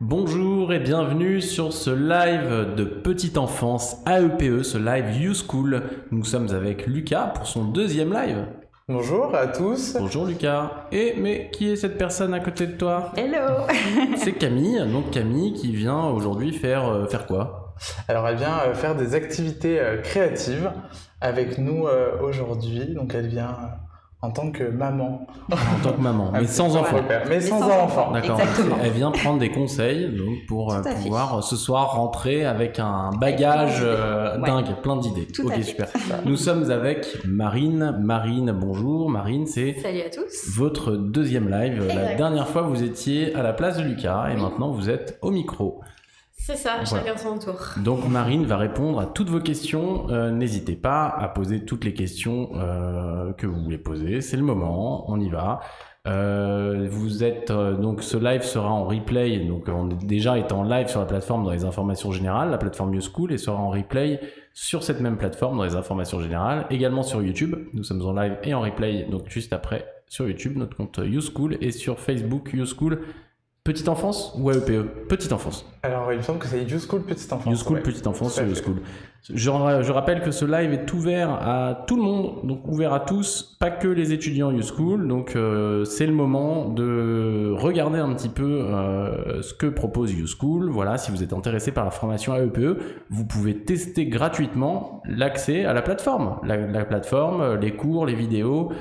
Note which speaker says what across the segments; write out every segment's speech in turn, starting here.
Speaker 1: Bonjour et bienvenue sur ce live de petite enfance AEPE, ce live YouSchool. Nous sommes avec Lucas pour son deuxième live.
Speaker 2: Bonjour à tous.
Speaker 1: Bonjour Lucas. Mais qui est cette personne à côté de toi?
Speaker 3: Hello.
Speaker 1: C'est Camille, donc Camille qui vient aujourd'hui faire quoi?
Speaker 2: Alors elle vient faire des activités créatives avec nous aujourd'hui, donc elle vient en tant que maman.
Speaker 1: En tant que maman, mais sans enfant.
Speaker 2: Mais sans enfant.
Speaker 1: D'accord.
Speaker 3: Exactement.
Speaker 1: Elle vient prendre des conseils donc, pour
Speaker 3: Tout à fait.
Speaker 1: pouvoir ce soir rentrer avec un bagage dingue, plein d'idées.
Speaker 3: Tout à
Speaker 1: Ok,
Speaker 3: fait.
Speaker 1: super. Nous sommes avec Marine. Marine, bonjour. Marine, c'est
Speaker 3: Salut à tous.
Speaker 1: votre deuxième live. La
Speaker 3: Exact.
Speaker 1: dernière fois, vous étiez à la place de Lucas et maintenant vous êtes au micro.
Speaker 4: C'est ça,
Speaker 1: Voilà.
Speaker 4: chacun son tour.
Speaker 1: Donc Marine va répondre à toutes vos questions. N'hésitez pas à poser toutes les questions que vous voulez poser. C'est le moment, on y va. Vous êtes donc ce live sera en replay. Donc on est déjà est en live sur la plateforme dans les informations générales, la plateforme YouSchool, et sera en replay sur cette même plateforme dans les informations générales, également sur YouTube. Nous sommes en live et en replay donc juste après sur YouTube, notre compte YouSchool, et sur Facebook YouSchool. Petite enfance ou AEPE? Petite enfance.
Speaker 2: Alors il me semble que c'est YouSchool Petite Enfance.
Speaker 1: YouSchool,
Speaker 2: ouais.
Speaker 1: petite enfance
Speaker 2: Tout à
Speaker 1: sur
Speaker 2: fait.
Speaker 1: YouSchool. Je rappelle que ce live est ouvert à tout le monde, donc ouvert à tous, pas que les étudiants YouSchool. Donc c'est le moment de regarder un petit peu ce que propose YouSchool. Voilà, si vous êtes intéressé par la formation AEPE, vous pouvez tester gratuitement l'accès à la plateforme. La plateforme, les cours, les vidéos.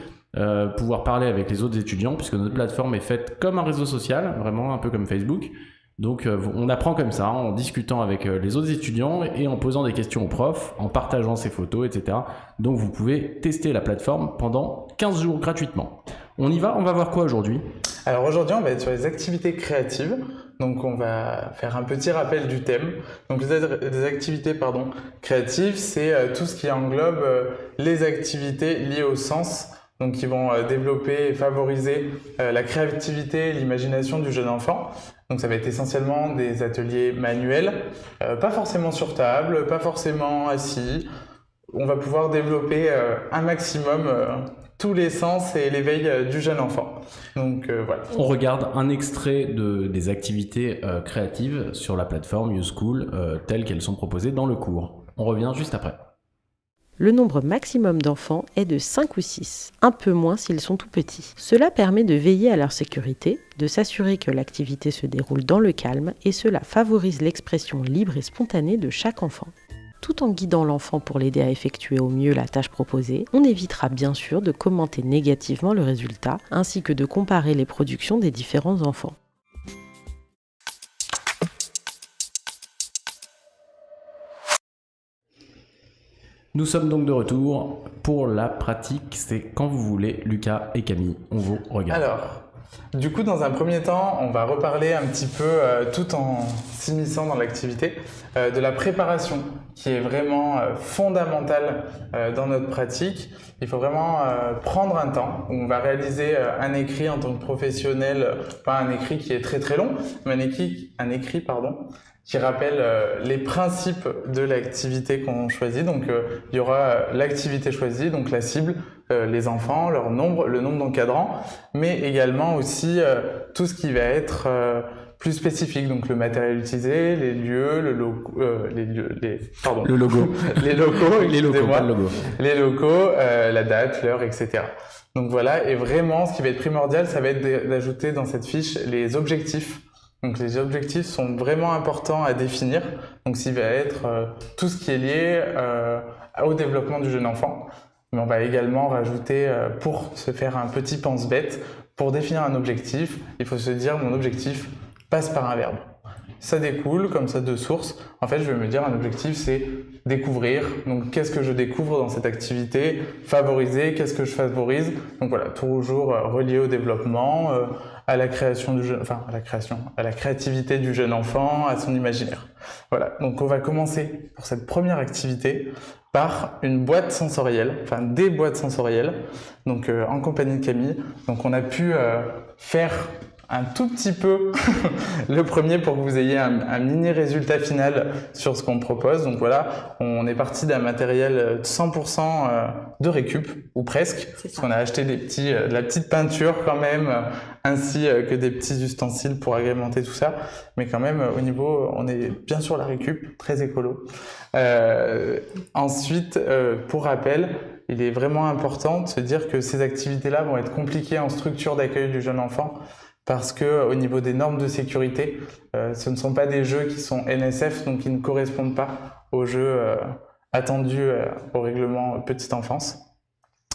Speaker 1: Pouvoir parler avec les autres étudiants, puisque notre plateforme est faite comme un réseau social, vraiment un peu comme Facebook. Donc on apprend comme ça, en discutant avec les autres étudiants et en posant des questions aux profs, en partageant ses photos, etc. Donc vous pouvez tester la plateforme pendant 15 jours gratuitement. On y va, on va voir quoi aujourd'hui?
Speaker 2: Alors aujourd'hui on va être sur les activités créatives. Donc on va faire un petit rappel du thème. Donc les activités créatives, c'est tout ce qui englobe les activités liées au sens. Donc qui vont développer et favoriser la créativité et l'imagination du jeune enfant. Donc ça va être essentiellement des ateliers manuels, pas forcément sur table, pas forcément assis. On va pouvoir développer un maximum tous les sens et l'éveil du jeune enfant. Donc voilà.
Speaker 1: On regarde un extrait des activités créatives sur la plateforme YouSchool telles qu'elles sont proposées dans le cours. On revient juste après.
Speaker 5: Le nombre maximum d'enfants est de 5 ou 6, un peu moins s'ils sont tout petits. Cela permet de veiller à leur sécurité, de s'assurer que l'activité se déroule dans le calme et cela favorise l'expression libre et spontanée de chaque enfant. Tout en guidant l'enfant pour l'aider à effectuer au mieux la tâche proposée, on évitera bien sûr de commenter négativement le résultat ainsi que de comparer les productions des différents enfants.
Speaker 1: Nous sommes donc de retour pour la pratique. C'est quand vous voulez, Lucas et Camille, on vous regarde.
Speaker 2: Alors, du coup, dans un premier temps, on va reparler un petit peu, tout en s'immisçant dans l'activité, de la préparation, qui est vraiment fondamentale dans notre pratique. Il faut vraiment prendre un temps où on va réaliser un écrit en tant que professionnel, pas un écrit qui est très très long, mais un écrit qui rappelle les principes de l'activité qu'on choisit. Donc il y aura l'activité choisie, donc la cible, les enfants, leur nombre, le nombre d'encadrants, mais également aussi tout ce qui va être plus spécifique, donc le matériel utilisé, les lieux,
Speaker 1: Le logo.
Speaker 2: les locaux,
Speaker 1: Les locaux,
Speaker 2: excusez-moi.
Speaker 1: pas le logo.
Speaker 2: Les locaux, la date, l'heure, etc. Donc voilà, et vraiment ce qui va être primordial, ça va être d'ajouter dans cette fiche les objectifs. Donc les objectifs sont vraiment importants à définir. Donc ça va être tout ce qui est lié au développement du jeune enfant. Mais on va également rajouter, pour se faire un petit pense-bête, pour définir un objectif, il faut se dire mon objectif passe par un verbe. Ça découle comme ça de source. En fait, je vais me dire un objectif, c'est découvrir. Donc, qu'est-ce que je découvre dans cette activité? Favoriser, qu'est-ce que je favorise? Donc voilà, toujours relié au développement, à la création du jeune, à la créativité du jeune enfant, à son imaginaire. Voilà. Donc, on va commencer pour cette première activité par une boîte sensorielle, des boîtes sensorielles. Donc, en compagnie de Camille. Donc, on a pu faire un tout petit peu le premier pour que vous ayez un mini résultat final sur ce qu'on propose. Donc voilà, on est parti d'un matériel 100% de récup, ou presque, parce qu'on a acheté de la petite peinture quand même, ainsi que des petits ustensiles pour agrémenter tout ça. Mais quand même, au niveau, on est bien sur la récup, très écolo. Ensuite, pour rappel, il est vraiment important de se dire que ces activités-là vont être compliquées en structure d'accueil du jeune enfant, parce que au niveau des normes de sécurité, ce ne sont pas des jeux qui sont NSF, donc qui ne correspondent pas aux jeux attendus au règlement petite enfance.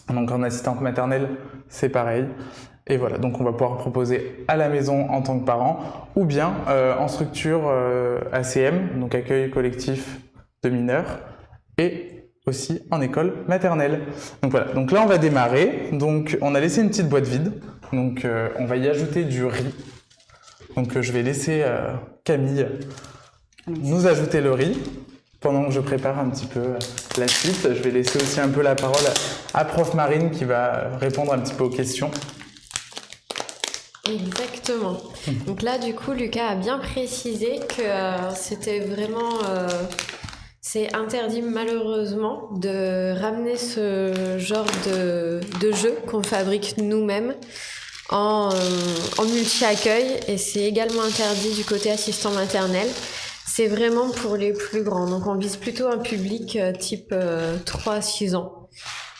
Speaker 2: Donc en assistante maternelle, c'est pareil. Et voilà, donc on va pouvoir proposer à la maison en tant que parent, ou bien en structure ACM, donc accueil collectif de mineurs, et aussi en école maternelle. Donc voilà, donc là on va démarrer. Donc on a laissé une petite boîte vide. Donc on va y ajouter du riz. Donc je vais laisser Camille nous ajouter le riz pendant que je prépare un petit peu la suite. Je vais laisser aussi un peu la parole à Prof Marine qui va répondre un petit peu aux questions.
Speaker 3: Exactement. Donc là, du coup, Lucas a bien précisé que c'était vraiment... c'est interdit malheureusement de ramener ce genre de jeu qu'on fabrique nous-mêmes en multi-accueil, et c'est également interdit du côté assistant maternel. C'est vraiment pour les plus grands. Donc on vise plutôt un public type 3-6 ans,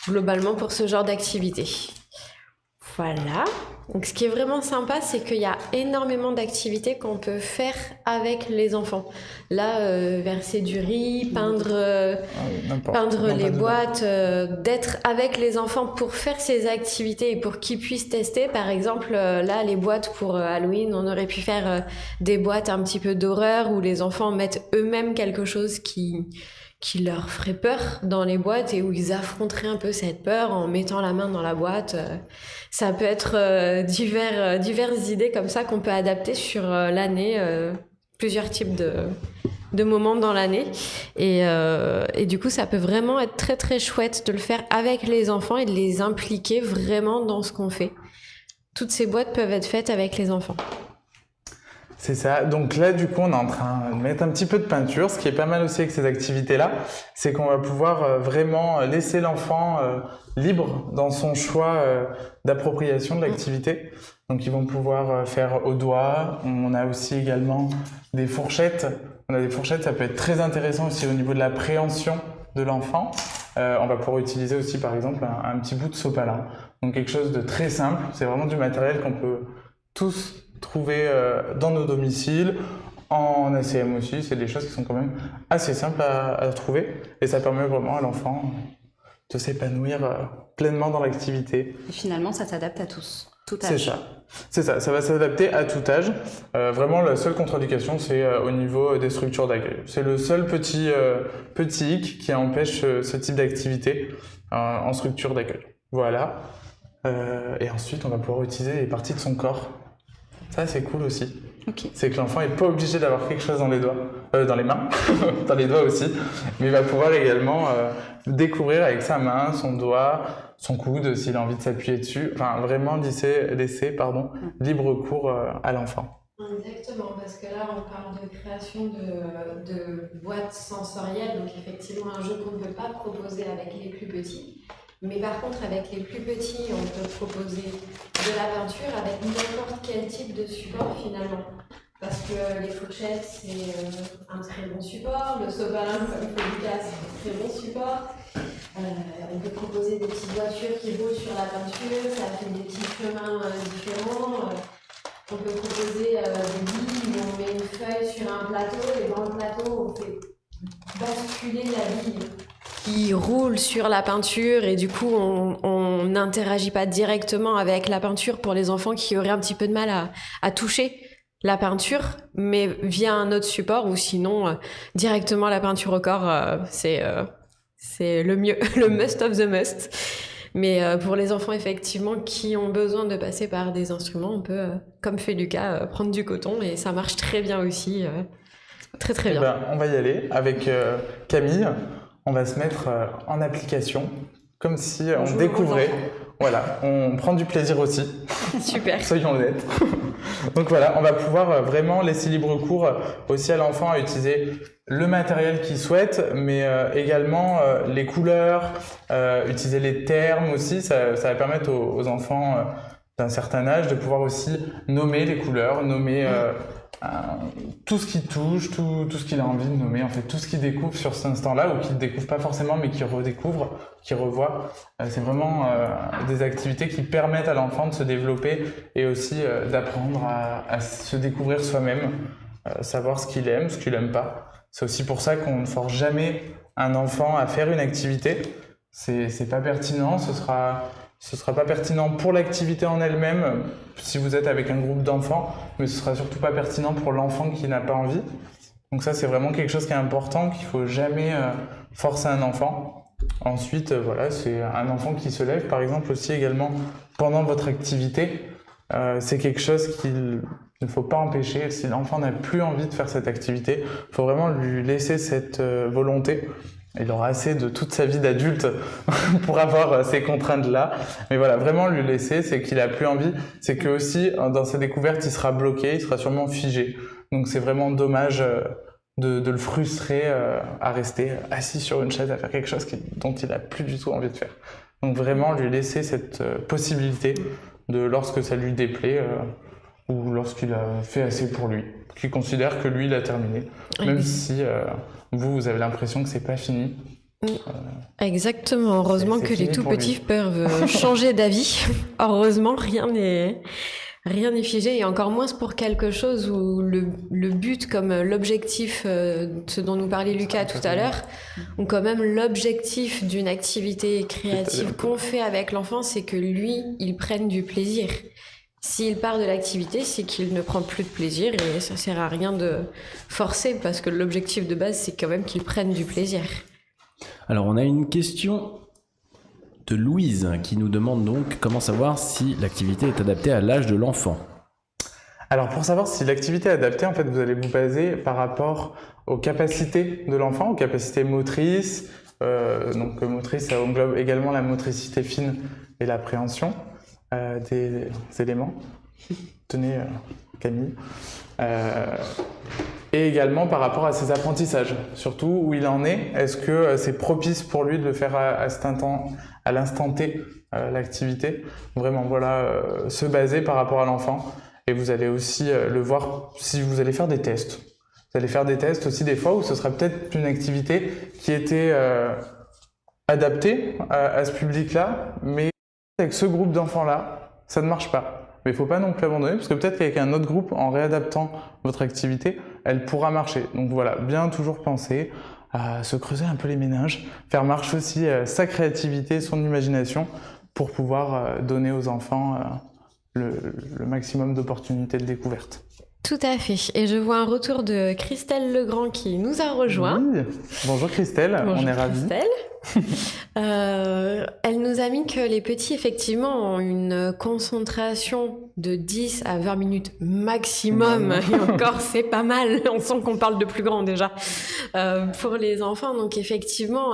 Speaker 3: globalement pour ce genre d'activité. Voilà. Donc ce qui est vraiment sympa, c'est qu'il y a énormément d'activités qu'on peut faire avec les enfants. Là, verser du riz, peindre les boîtes, d'être avec les enfants pour faire ces activités et pour qu'ils puissent tester. Par exemple, là, les boîtes pour Halloween, on aurait pu faire des boîtes un petit peu d'horreur où les enfants mettent eux-mêmes quelque chose qui leur ferait peur dans les boîtes et où ils affronteraient un peu cette peur en mettant la main dans la boîte. Ça peut être diverses idées comme ça qu'on peut adapter sur l'année, plusieurs types de moments dans l'année. Et du coup, ça peut vraiment être très très chouette de le faire avec les enfants et de les impliquer vraiment dans ce qu'on fait. Toutes ces boîtes peuvent être faites avec les enfants.
Speaker 2: C'est ça. Donc là, du coup, on est en train de mettre un petit peu de peinture. Ce qui est pas mal aussi avec ces activités-là, c'est qu'on va pouvoir vraiment laisser l'enfant libre dans son choix d'appropriation de l'activité. Donc ils vont pouvoir faire au doigt. On a aussi également des fourchettes. On a des fourchettes, ça peut être très intéressant aussi au niveau de la préhension de l'enfant. On va pouvoir utiliser aussi, par exemple, un petit bout de sopalin. Donc quelque chose de très simple. C'est vraiment du matériel qu'on peut tous trouver dans nos domiciles, en ACM aussi. C'est des choses qui sont quand même assez simples à trouver, et ça permet vraiment à l'enfant de s'épanouir pleinement dans l'activité.
Speaker 4: Et finalement, ça s'adapte à tous, tout âge.
Speaker 2: C'est ça, ça va s'adapter à tout âge. Vraiment, la seule contre-indication, c'est au niveau des structures d'accueil. C'est le seul petit hic qui empêche ce type d'activité en structure d'accueil. Voilà. Et ensuite, on va pouvoir utiliser les parties de son corps. Ça, c'est cool aussi.
Speaker 4: Okay.
Speaker 2: C'est que l'enfant n'est pas obligé d'avoir quelque chose dans les doigts, dans les mains, dans les doigts aussi, mais il va pouvoir également découvrir avec sa main, son doigt, son coude, s'il a envie de s'appuyer dessus. Enfin, vraiment laisser libre cours à l'enfant.
Speaker 3: Exactement, parce que là, on parle de création de boîtes sensorielles, donc effectivement un jeu qu'on ne peut pas proposer avec les plus petits. Mais par contre, avec les plus petits, on peut proposer de la peinture avec n'importe quel type de support finalement. Parce que les fourchettes, c'est un très bon support. Le sopalin, comme il fait Lucas, c'est un très bon support. On peut proposer des petites voitures qui roulent sur la peinture, ça fait des petits chemins différents. On peut proposer des billes où on met une feuille sur un plateau et dans le plateau, on fait basculer la bille qui roule sur la peinture, et du coup on n'interagit pas directement avec la peinture pour les enfants qui auraient un petit peu de mal à toucher la peinture, mais via un autre support, ou sinon directement la peinture au corps, c'est le mieux, le must of the must. Mais pour les enfants effectivement qui ont besoin de passer par des instruments, on peut, comme fait Lucas, prendre du coton, et ça marche très bien aussi, très très bien.
Speaker 2: On va y aller avec Camille. On va se mettre en application, comme si on découvrait Voilà, on prend du plaisir aussi.
Speaker 3: Super.
Speaker 2: Soyons honnêtes. Donc voilà, on va pouvoir vraiment laisser libre cours aussi à l'enfant à utiliser le matériel qu'il souhaite, mais également les couleurs, utiliser les termes aussi. Ça va permettre aux enfants d'un certain âge de pouvoir aussi nommer les couleurs, nommer tout ce qu'il touche, tout ce qu'il a envie de nommer, en fait, tout ce qu'il découvre sur cet instant-là, ou qu'il ne découvre pas forcément, mais qu'il redécouvre, qu'il revoit. C'est vraiment des activités qui permettent à l'enfant de se développer et aussi d'apprendre à se découvrir soi-même, savoir ce qu'il aime, ce qu'il n'aime pas. C'est aussi pour ça qu'on ne force jamais un enfant à faire une activité. C'est pas pertinent, ce sera pas pertinent pour l'activité en elle-même si vous êtes avec un groupe d'enfants, mais ce sera surtout pas pertinent pour l'enfant qui n'a pas envie. Donc ça, c'est vraiment quelque chose qui est important, qu'il faut jamais forcer un enfant. Ensuite, voilà, c'est un enfant qui se lève, par exemple, aussi également pendant votre activité. C'est quelque chose qu'il ne faut pas empêcher. Si l'enfant n'a plus envie de faire cette activité, il faut vraiment lui laisser cette volonté. Il aura assez de toute sa vie d'adulte pour avoir ces contraintes-là. Mais voilà, vraiment lui laisser, c'est qu'il a plus envie. C'est que aussi, dans sa découverte, il sera bloqué, il sera sûrement figé. Donc c'est vraiment dommage de le frustrer à rester assis sur une chaise à faire quelque chose dont il a plus du tout envie de faire. Donc vraiment lui laisser cette possibilité de lorsque ça lui déplaît ou lorsqu'il a fait assez pour lui, qu'il considère que lui, il a terminé. Même si vous avez l'impression que c'est pas fini.
Speaker 3: Exactement. Heureusement que les tout petits peuvent changer d'avis. Heureusement, rien n'est figé, et encore moins pour quelque chose où le but, comme l'objectif, ce dont nous parlait Lucas tout à l'heure, ou quand même l'objectif d'une activité créative qu'on fait avec l'enfant, c'est que lui, il prenne du plaisir. S'il part de l'activité, c'est qu'il ne prend plus de plaisir, et ça sert à rien de forcer, parce que l'objectif de base, c'est quand même qu'il prenne du plaisir.
Speaker 1: Alors, on a une question de Louise qui nous demande donc comment savoir si l'activité est adaptée à l'âge de l'enfant.
Speaker 2: Alors, pour savoir si l'activité est adaptée, en fait, vous allez vous baser par rapport aux capacités de l'enfant, aux capacités motrices. Donc, motrice, ça englobe également la motricité fine et l'appréhension des éléments. Tenez, Camille. Et également par rapport à ses apprentissages, surtout où il en est. Est-ce que c'est propice pour lui de le faire à l'instant T, l'activité? Vraiment, voilà, se baser par rapport à l'enfant. Et vous allez aussi le voir si vous allez faire des tests. Vous allez faire des tests aussi des fois où ce sera peut-être une activité qui était adaptée à ce public-là, mais avec ce groupe d'enfants-là, ça ne marche pas. Mais il ne faut pas non plus abandonner, parce que peut-être qu'avec un autre groupe, en réadaptant votre activité, elle pourra marcher. Donc voilà, bien toujours penser à se creuser un peu les méninges, faire marcher aussi sa créativité, son imagination, pour pouvoir donner aux enfants le maximum d'opportunités de découverte.
Speaker 3: Tout à fait. Et je vois un retour de Christelle Legrand qui nous a rejoint.
Speaker 2: Oui. Bonjour Christelle,
Speaker 3: bonjour
Speaker 2: on est ravis.
Speaker 3: Elle nous a mis que les petits, effectivement, ont une concentration de 10 à 20 minutes maximum. Et encore, c'est pas mal. On sent qu'on parle de plus grand déjà pour les enfants. Donc effectivement...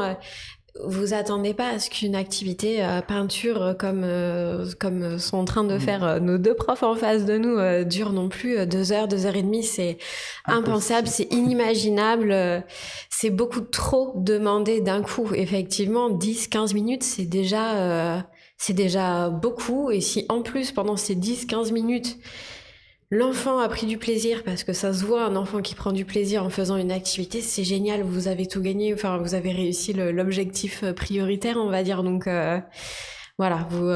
Speaker 3: vous attendez pas à ce qu'une activité peinture comme sont en train de faire nos deux profs en face de nous dure non plus 2 heures, 2 heures et demie. C'est impensable, c'est inimaginable. C'est beaucoup trop demandé d'un coup. Effectivement, 10-15 minutes, c'est déjà beaucoup. Et si en plus, pendant ces 10-15 minutes, l'enfant a pris du plaisir, parce que ça se voit, un enfant qui prend du plaisir en faisant une activité, c'est génial, vous avez tout gagné, enfin vous avez réussi l'objectif prioritaire, on va dire. Donc voilà, vous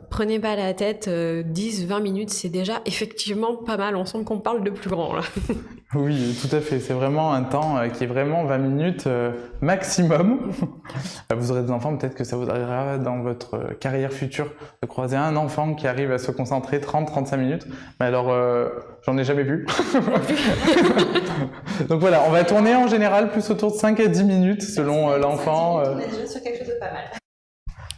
Speaker 3: prenez pas la tête, 10-20 minutes, c'est déjà effectivement pas mal, on sent qu'on parle de plus grand là.
Speaker 2: Oui, tout à fait, c'est vraiment un temps qui est vraiment 20 minutes maximum. Vous aurez des enfants, peut-être que ça vous arrivera dans votre carrière future de croiser un enfant qui arrive à se concentrer 30-35 minutes. Mais alors, j'en ai jamais vu. Donc voilà, on va tourner en général plus autour de 5 à 10 minutes selon l'enfant.
Speaker 4: On est déjà sur quelque chose de pas mal.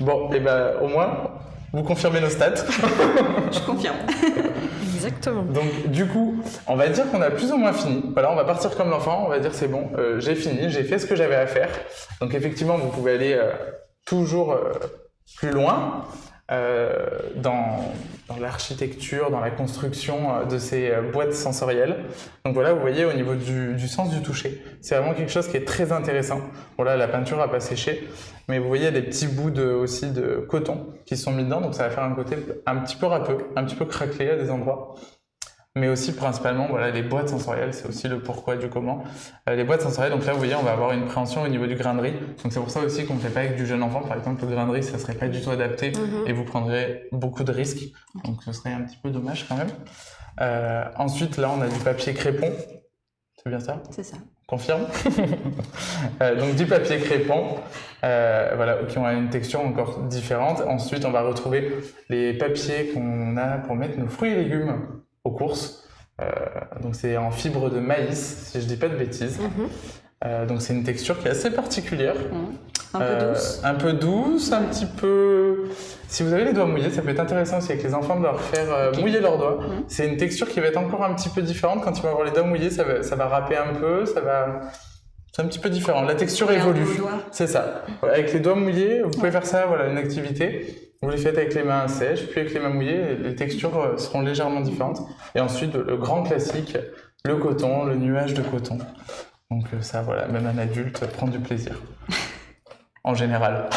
Speaker 2: Bon, et ben au moins, vous confirmez nos stats.
Speaker 4: Je confirme.
Speaker 3: Exactement.
Speaker 2: Donc du coup, on va dire qu'on a plus ou moins fini. Voilà, on va partir comme l'enfant, on va dire c'est bon, j'ai fini, j'ai fait ce que j'avais à faire. Donc effectivement, vous pouvez aller toujours plus loin. dans l'architecture, dans la construction de ces boîtes sensorielles. Donc voilà, vous voyez au niveau du sens du toucher, c'est vraiment quelque chose qui est très intéressant. Voilà, la peinture n'a pas séché, mais vous voyez des petits bouts aussi de coton qui sont mis dedans, donc ça va faire un côté un petit peu râpeux, un petit peu craquelé à des endroits. Mais aussi principalement, voilà, les boîtes sensorielles, c'est aussi le pourquoi du comment. Les boîtes sensorielles, donc là vous voyez, on va avoir une préhension au niveau du grain de riz. Donc c'est pour ça aussi qu'on ne fait pas avec du jeune enfant. Par exemple, le grain de riz, ça serait pas du tout adapté et vous prendrez beaucoup de risques. Donc ce serait un petit peu dommage quand même. Ensuite, là, on a du papier crépon. C'est bien ça ?
Speaker 4: C'est ça.
Speaker 2: Confirme. Donc du papier crépon, voilà, qui ont une texture encore différente. Ensuite, on va retrouver les papiers qu'on a pour mettre nos fruits et légumes aux courses. Donc c'est en fibre de maïs, si je dis pas de bêtises. Donc c'est une texture qui est assez particulière.
Speaker 4: Un peu douce.
Speaker 2: Un peu douce, un petit peu... Si vous avez les doigts mouillés, ça peut être intéressant aussi avec les enfants de leur faire mouiller leurs doigts. C'est une texture qui va être encore un petit peu différente. Quand ils vont avoir les doigts mouillés, ça va râper un peu, c'est un petit peu différent. La texture évolue. C'est ça. Avec les doigts mouillés, vous pouvez faire ça, voilà, une activité. Vous les faites avec les mains sèches, puis avec les mains mouillées, les textures seront légèrement différentes. Et ensuite, le grand classique, le coton, le nuage de coton. Donc ça, voilà, même un adulte prend du plaisir. En général.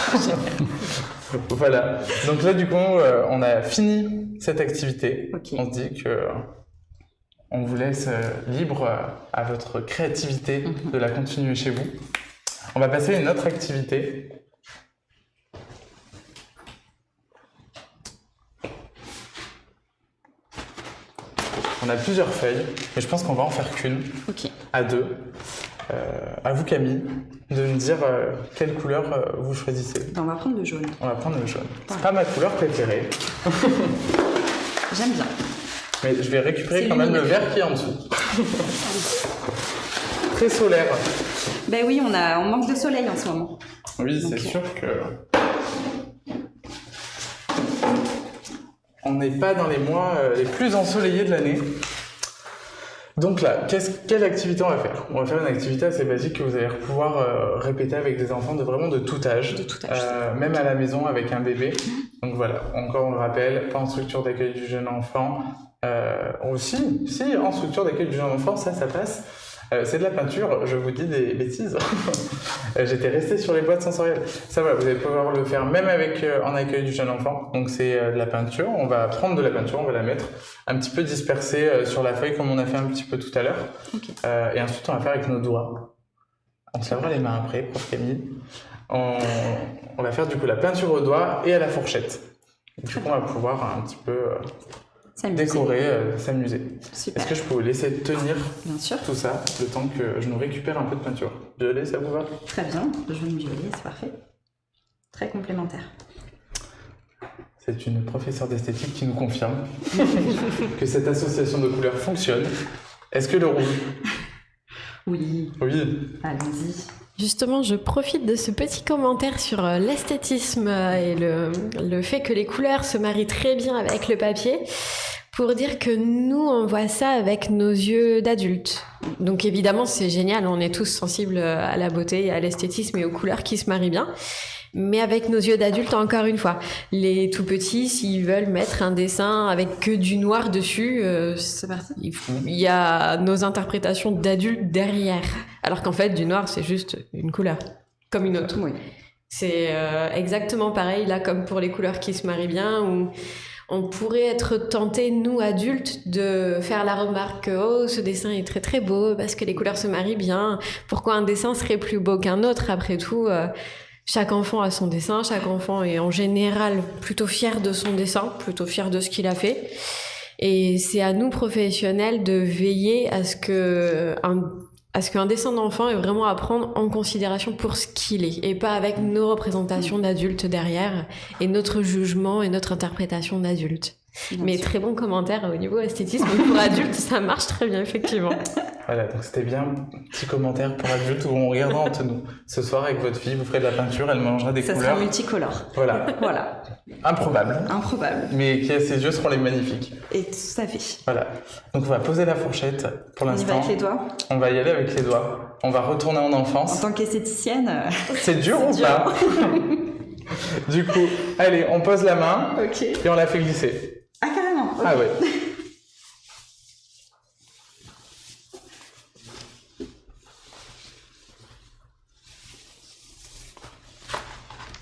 Speaker 2: Voilà. Donc là, du coup, on a fini cette activité. On se dit que on vous laisse libre à votre créativité de la continuer chez vous. On va passer à une autre activité. On a plusieurs feuilles, mais je pense qu'on va en faire qu'une, à deux. À vous, Camille, de me dire quelle couleur vous choisissez.
Speaker 4: On va prendre le jaune.
Speaker 2: On va prendre le jaune. C'est pas ma couleur préférée.
Speaker 4: J'aime bien.
Speaker 2: Mais je vais récupérer quand même le vert qui est en dessous. Très solaire.
Speaker 4: Ben oui, on manque de soleil en ce moment.
Speaker 2: Oui, c'est sûr que... On n'est pas dans les mois les plus ensoleillés de l'année. Donc là, quelle activité on va faire ? On va faire une activité assez basique que vous allez pouvoir répéter avec des enfants vraiment de tout âge. Même à la maison avec un bébé. Donc voilà, encore on le rappelle, pas en structure d'accueil du jeune enfant. Aussi, si, en structure d'accueil du jeune enfant, ça passe. C'est de la peinture, je vous dis des bêtises. J'étais resté sur les boîtes sensorielles. Ça voilà, vous allez pouvoir le faire même avec en accueil du jeune enfant. Donc c'est de la peinture, on va prendre de la peinture, on va la mettre un petit peu dispersée sur la feuille comme on a fait un petit peu tout à l'heure. Et ensuite on va faire avec nos doigts. On se lavera les mains après, prof Camille. On va faire du coup la peinture aux doigts et à la fourchette. Du coup on va pouvoir un petit peu... décorer, s'amuser. Est-ce que je peux vous laisser tenir tout ça le temps que je nous récupère un peu de peinture? Violet, ça vous va?
Speaker 4: Très bien, jaune violet, c'est parfait. Très complémentaire.
Speaker 2: C'est une professeure d'esthétique qui nous confirme que cette association de couleurs fonctionne. Est-ce que le rouge?
Speaker 4: Oui.
Speaker 2: Oui.
Speaker 4: Allons-y.
Speaker 3: Justement, je profite de ce petit commentaire sur l'esthétisme et le fait que les couleurs se marient très bien avec le papier pour dire que nous, on voit ça avec nos yeux d'adultes. Donc évidemment, c'est génial, on est tous sensibles à la beauté et à l'esthétisme et aux couleurs qui se marient bien. Mais avec nos yeux d'adultes, encore une fois, les tout petits, s'ils veulent mettre un dessin avec que du noir dessus, c'est parti. Il y a nos interprétations d'adultes derrière. Alors qu'en fait, du noir, c'est juste une couleur, comme une autre.
Speaker 4: Oui.
Speaker 3: C'est exactement pareil, là, comme pour les couleurs qui se marient bien, où on pourrait être tenté, nous, adultes, de faire la remarque « Oh, ce dessin est très très beau, parce que les couleurs se marient bien. Pourquoi un dessin serait plus beau qu'un autre ? Après tout... Chaque enfant a son dessin, chaque enfant est en général plutôt fier de son dessin, plutôt fier de ce qu'il a fait. Et c'est à nous, professionnels, de veiller à ce qu'un dessin d'enfant est vraiment à prendre en considération pour ce qu'il est, et pas avec nos représentations d'adultes derrière, et notre jugement et notre interprétation d'adultes. Mais très bon commentaire au niveau esthétisme pour adultes, ça marche très bien, effectivement.
Speaker 2: Voilà, donc c'était bien un petit commentaire pour adultes où on regardera entre nous. Ce soir, avec votre fille, vous ferez de la peinture, elle mélangera des couleurs.
Speaker 4: Ça sera multicolore.
Speaker 2: Voilà.
Speaker 4: Voilà.
Speaker 2: Improbable.
Speaker 4: Mais
Speaker 2: qui à ses yeux seront les magnifiques.
Speaker 4: Et tout à fait.
Speaker 2: Voilà. Donc on va poser la fourchette pour l'instant.
Speaker 4: On y va avec les doigts.
Speaker 2: On va y aller avec les doigts. On va retourner en enfance.
Speaker 4: En tant qu'esthéticienne...
Speaker 2: C'est dur ou pas? Du coup, allez, on pose la main
Speaker 4: Ok.
Speaker 2: et on la fait glisser.
Speaker 4: Ah, carrément. Ok.
Speaker 2: Ah ouais.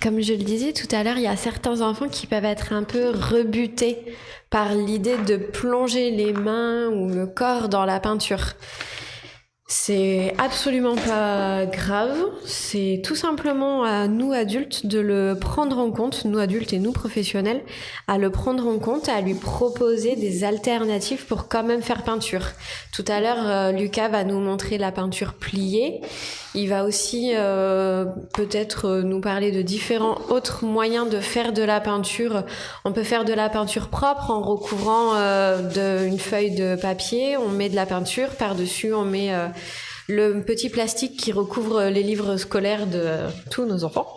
Speaker 3: Comme je le disais tout à l'heure, il y a certains enfants qui peuvent être un peu rebutés par l'idée de plonger les mains ou le corps dans la peinture. C'est absolument pas grave, c'est tout simplement à nous adultes de le prendre en compte, nous adultes et nous professionnels, à le prendre en compte, à lui proposer des alternatives pour quand même faire peinture. Tout à l'heure, Lucas va nous montrer la peinture pliée. Il va aussi peut-être nous parler de différents autres moyens de faire de la peinture. On peut faire de la peinture propre en recouvrant une feuille de papier. On met de la peinture, par-dessus on met le petit plastique qui recouvre les livres scolaires de tous nos enfants.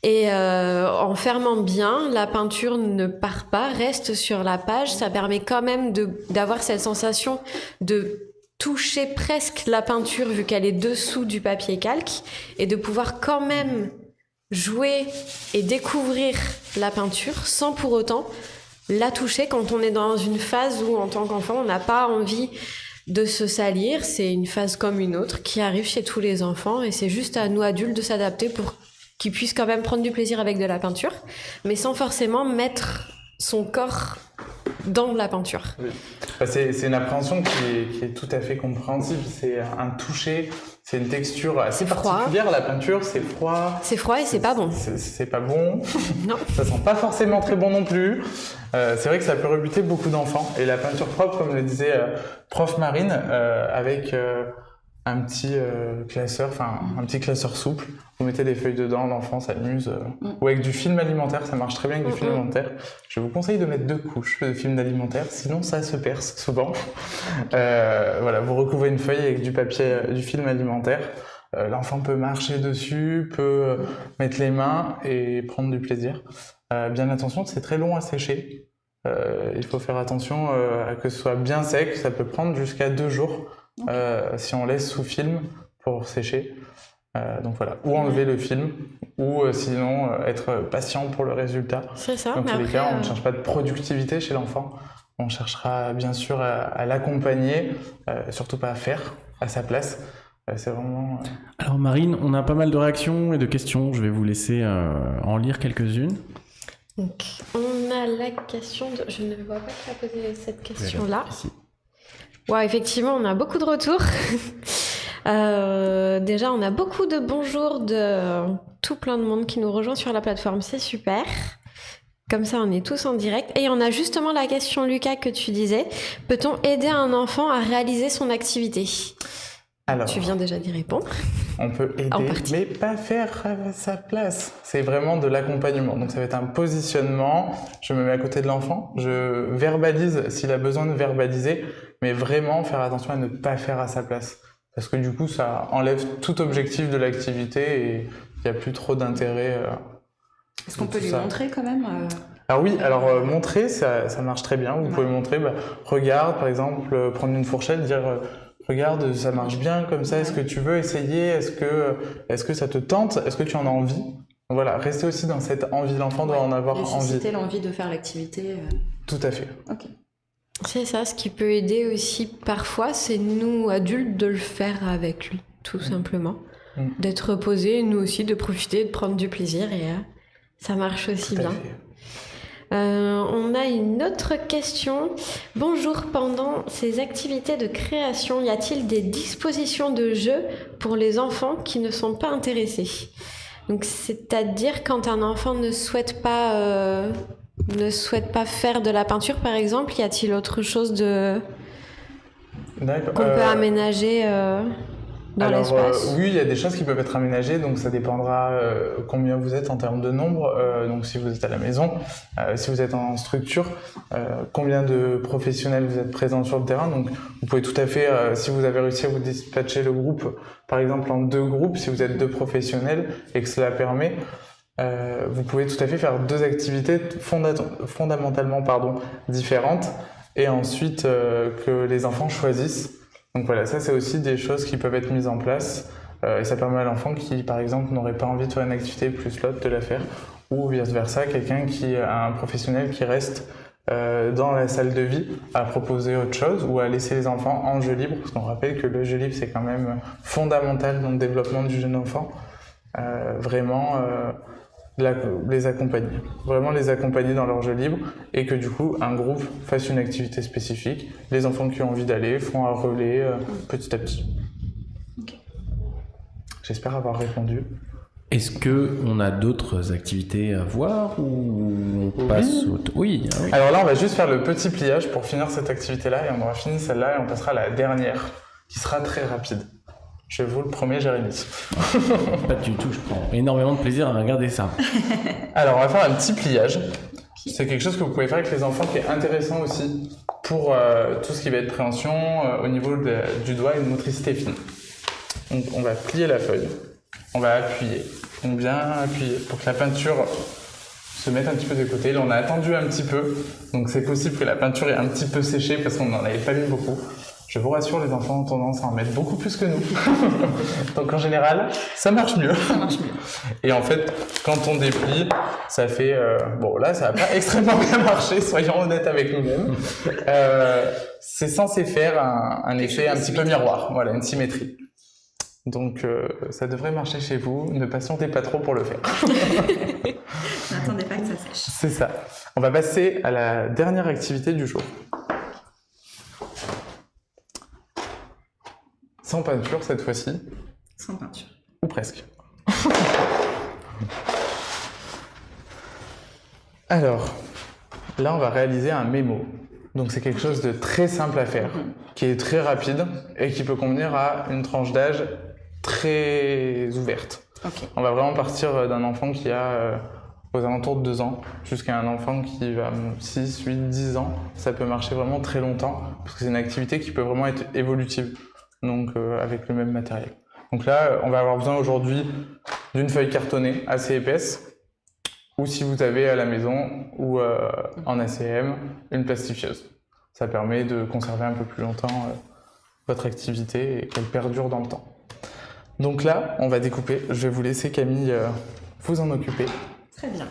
Speaker 3: Et en fermant bien, la peinture ne part pas, reste sur la page. Ça permet quand même d'avoir cette sensation de toucher presque la peinture vu qu'elle est dessous du papier calque et de pouvoir quand même jouer et découvrir la peinture sans pour autant la toucher quand on est dans une phase où en tant qu'enfant on n'a pas envie de se salir. C'est une phase comme une autre qui arrive chez tous les enfants et c'est juste à nous adultes de s'adapter pour qu'ils puissent quand même prendre du plaisir avec de la peinture mais sans forcément mettre son corps dans la peinture.
Speaker 2: Oui. C'est une appréhension qui est tout à fait compréhensible. C'est un toucher, c'est une texture assez particulière. La peinture, c'est froid.
Speaker 3: C'est froid et c'est pas bon.
Speaker 2: C'est pas bon.
Speaker 3: Non.
Speaker 2: Ça sent pas forcément très bon non plus. C'est vrai que ça peut rebuter beaucoup d'enfants. Et la peinture propre, comme le disait prof Marine, avec un petit classeur, enfin un petit classeur souple. Vous mettez des feuilles dedans, l'enfant s'amuse. Ou avec du film alimentaire, ça marche très bien avec du film alimentaire. Je vous conseille de mettre 2 couches de film alimentaire, sinon ça se perce souvent. Voilà, vous recouvrez une feuille avec du papier, du film alimentaire. L'enfant peut marcher dessus, peut mettre les mains et prendre du plaisir. Bien attention, c'est très long à sécher. Il faut faire attention à que ce soit bien sec. Ça peut prendre jusqu'à 2 jours si on laisse sous film pour sécher. Donc voilà, ou enlever le film, ou sinon être patient pour le résultat.
Speaker 3: C'est ça,
Speaker 2: dans
Speaker 3: mais
Speaker 2: tous les
Speaker 3: après,
Speaker 2: cas, on ne cherche pas de productivité chez l'enfant. On cherchera bien sûr à l'accompagner, surtout pas à faire à sa place. C'est vraiment...
Speaker 1: Alors Marine, on a pas mal de réactions et de questions. Je vais vous laisser en lire quelques-unes.
Speaker 3: Donc, on a la question de... Je ne vois pas qui a posé cette question-là.
Speaker 1: Ici.
Speaker 3: Ouais, effectivement, on a beaucoup de retours. Déjà, on a beaucoup de bonjours de tout plein de monde qui nous rejoint sur la plateforme. C'est super. Comme ça, on est tous en direct. Et on a justement la question, Lucas, que tu disais. Peut-on aider un enfant à réaliser son activité ?
Speaker 2: Alors,
Speaker 3: tu viens déjà d'y répondre.
Speaker 2: On peut aider, mais pas faire à sa place. C'est vraiment de l'accompagnement. Donc ça va être un positionnement. Je me mets à côté de l'enfant. Je verbalise s'il a besoin de verbaliser, mais vraiment faire attention à ne pas faire à sa place. Parce que du coup, ça enlève tout objectif de l'activité et il n'y a plus trop d'intérêt.
Speaker 4: Est-ce qu'on peut lui montrer quand même
Speaker 2: Alors oui, montrer, ça marche très bien. Vous pouvez montrer, regarde, par exemple, prendre une fourchette, dire... Regarde, ça marche bien comme ça, est-ce que tu veux essayer, est-ce que ça te tente, est-ce que tu en as envie? Voilà, rester aussi dans cette envie, l'enfant doit en avoir envie.
Speaker 4: Susciter l'envie de faire l'activité.
Speaker 2: Tout à fait.
Speaker 4: Ok.
Speaker 3: C'est ça, ce qui peut aider aussi parfois, c'est nous adultes de le faire avec lui, tout simplement. D'être posé, nous aussi, de profiter, de prendre du plaisir et ça marche aussi
Speaker 2: Tout à
Speaker 3: bien.
Speaker 2: fait.
Speaker 3: On a une autre question. Bonjour, pendant ces activités de création, y a-t-il des dispositions de jeu pour les enfants qui ne sont pas intéressés ? Donc, c'est-à-dire quand un enfant ne souhaite pas faire de la peinture, par exemple, y a-t-il autre chose qu'on peut aménager dans l'espace ?
Speaker 2: Oui, il y a des choses qui peuvent être aménagées, donc ça dépendra combien vous êtes en termes de nombre. Donc si vous êtes à la maison, si vous êtes en structure, combien de professionnels vous êtes présents sur le terrain. Donc vous pouvez tout à fait, si vous avez réussi à vous dispatcher le groupe, par exemple en 2 groupes, si vous êtes 2 professionnels et que cela permet, vous pouvez tout à fait faire 2 activités fondamentalement différentes et ensuite que les enfants choisissent. Donc voilà, ça c'est aussi des choses qui peuvent être mises en place et ça permet à l'enfant qui, par exemple, n'aurait pas envie de faire une activité plus l'autre de la faire ou vice-versa, quelqu'un un professionnel qui reste dans la salle de vie à proposer autre chose ou à laisser les enfants en jeu libre, parce qu'on rappelle que le jeu libre c'est quand même fondamental dans le développement du jeune enfant. Les accompagner, vraiment les accompagner dans leur jeu libre et que du coup un groupe fasse une activité spécifique. Les enfants qui ont envie d'aller font un relais petit à petit.
Speaker 4: Okay.
Speaker 2: J'espère avoir répondu.
Speaker 1: Est-ce qu'on a d'autres activités à voir ou on passe au... Oui, ah oui.
Speaker 2: Alors là, on va juste faire le petit pliage pour finir cette activité-là et on aura fini celle-là et on passera à la dernière qui sera très rapide. Je vous le promets, Jérémy.
Speaker 1: Pas du tout, je prends énormément de plaisir à regarder ça.
Speaker 2: Alors, on va faire un petit pliage. C'est quelque chose que vous pouvez faire avec les enfants qui est intéressant aussi pour tout ce qui va être préhension au niveau du doigt et de motricité fine. Donc, on va plier la feuille. On va appuyer. Donc, bien appuyer pour que la peinture se mette un petit peu de côté. Là, on a attendu un petit peu. Donc, c'est possible que la peinture ait un petit peu séché parce qu'on n'en avait pas mis beaucoup. Je vous rassure, les enfants ont tendance à en mettre beaucoup plus que nous. Donc en général, ça marche mieux.
Speaker 4: Ça marche mieux.
Speaker 2: Et en fait, quand on déplie, ça fait... bon, là, ça n'a pas extrêmement bien marché, soyons honnêtes avec nous-mêmes. C'est censé faire un effet un petit peu miroir, voilà, une symétrie. Donc ça devrait marcher chez vous, ne patientez pas trop pour le faire.
Speaker 4: N'attendez pas que ça sèche.
Speaker 2: C'est ça. On va passer à la dernière activité du jour. Sans peinture cette fois-ci.
Speaker 4: Sans peinture.
Speaker 2: Ou presque. Alors, là on va réaliser un mémo. Donc c'est quelque chose de très simple à faire, qui est très rapide et qui peut convenir à une tranche d'âge très ouverte.
Speaker 4: Okay.
Speaker 2: On va vraiment partir d'un enfant qui a aux alentours de 2 ans jusqu'à un enfant qui va 6, 8, 10 ans. Ça peut marcher vraiment très longtemps parce que c'est une activité qui peut vraiment être évolutive. Donc avec le même matériel. Donc là, on va avoir besoin aujourd'hui d'une feuille cartonnée assez épaisse, ou si vous avez à la maison ou en ACM, une plastifieuse. Ça permet de conserver un peu plus longtemps votre activité et qu'elle perdure dans le temps. Donc là, on va découper. Je vais vous laisser Camille vous en occuper.
Speaker 4: Très bien.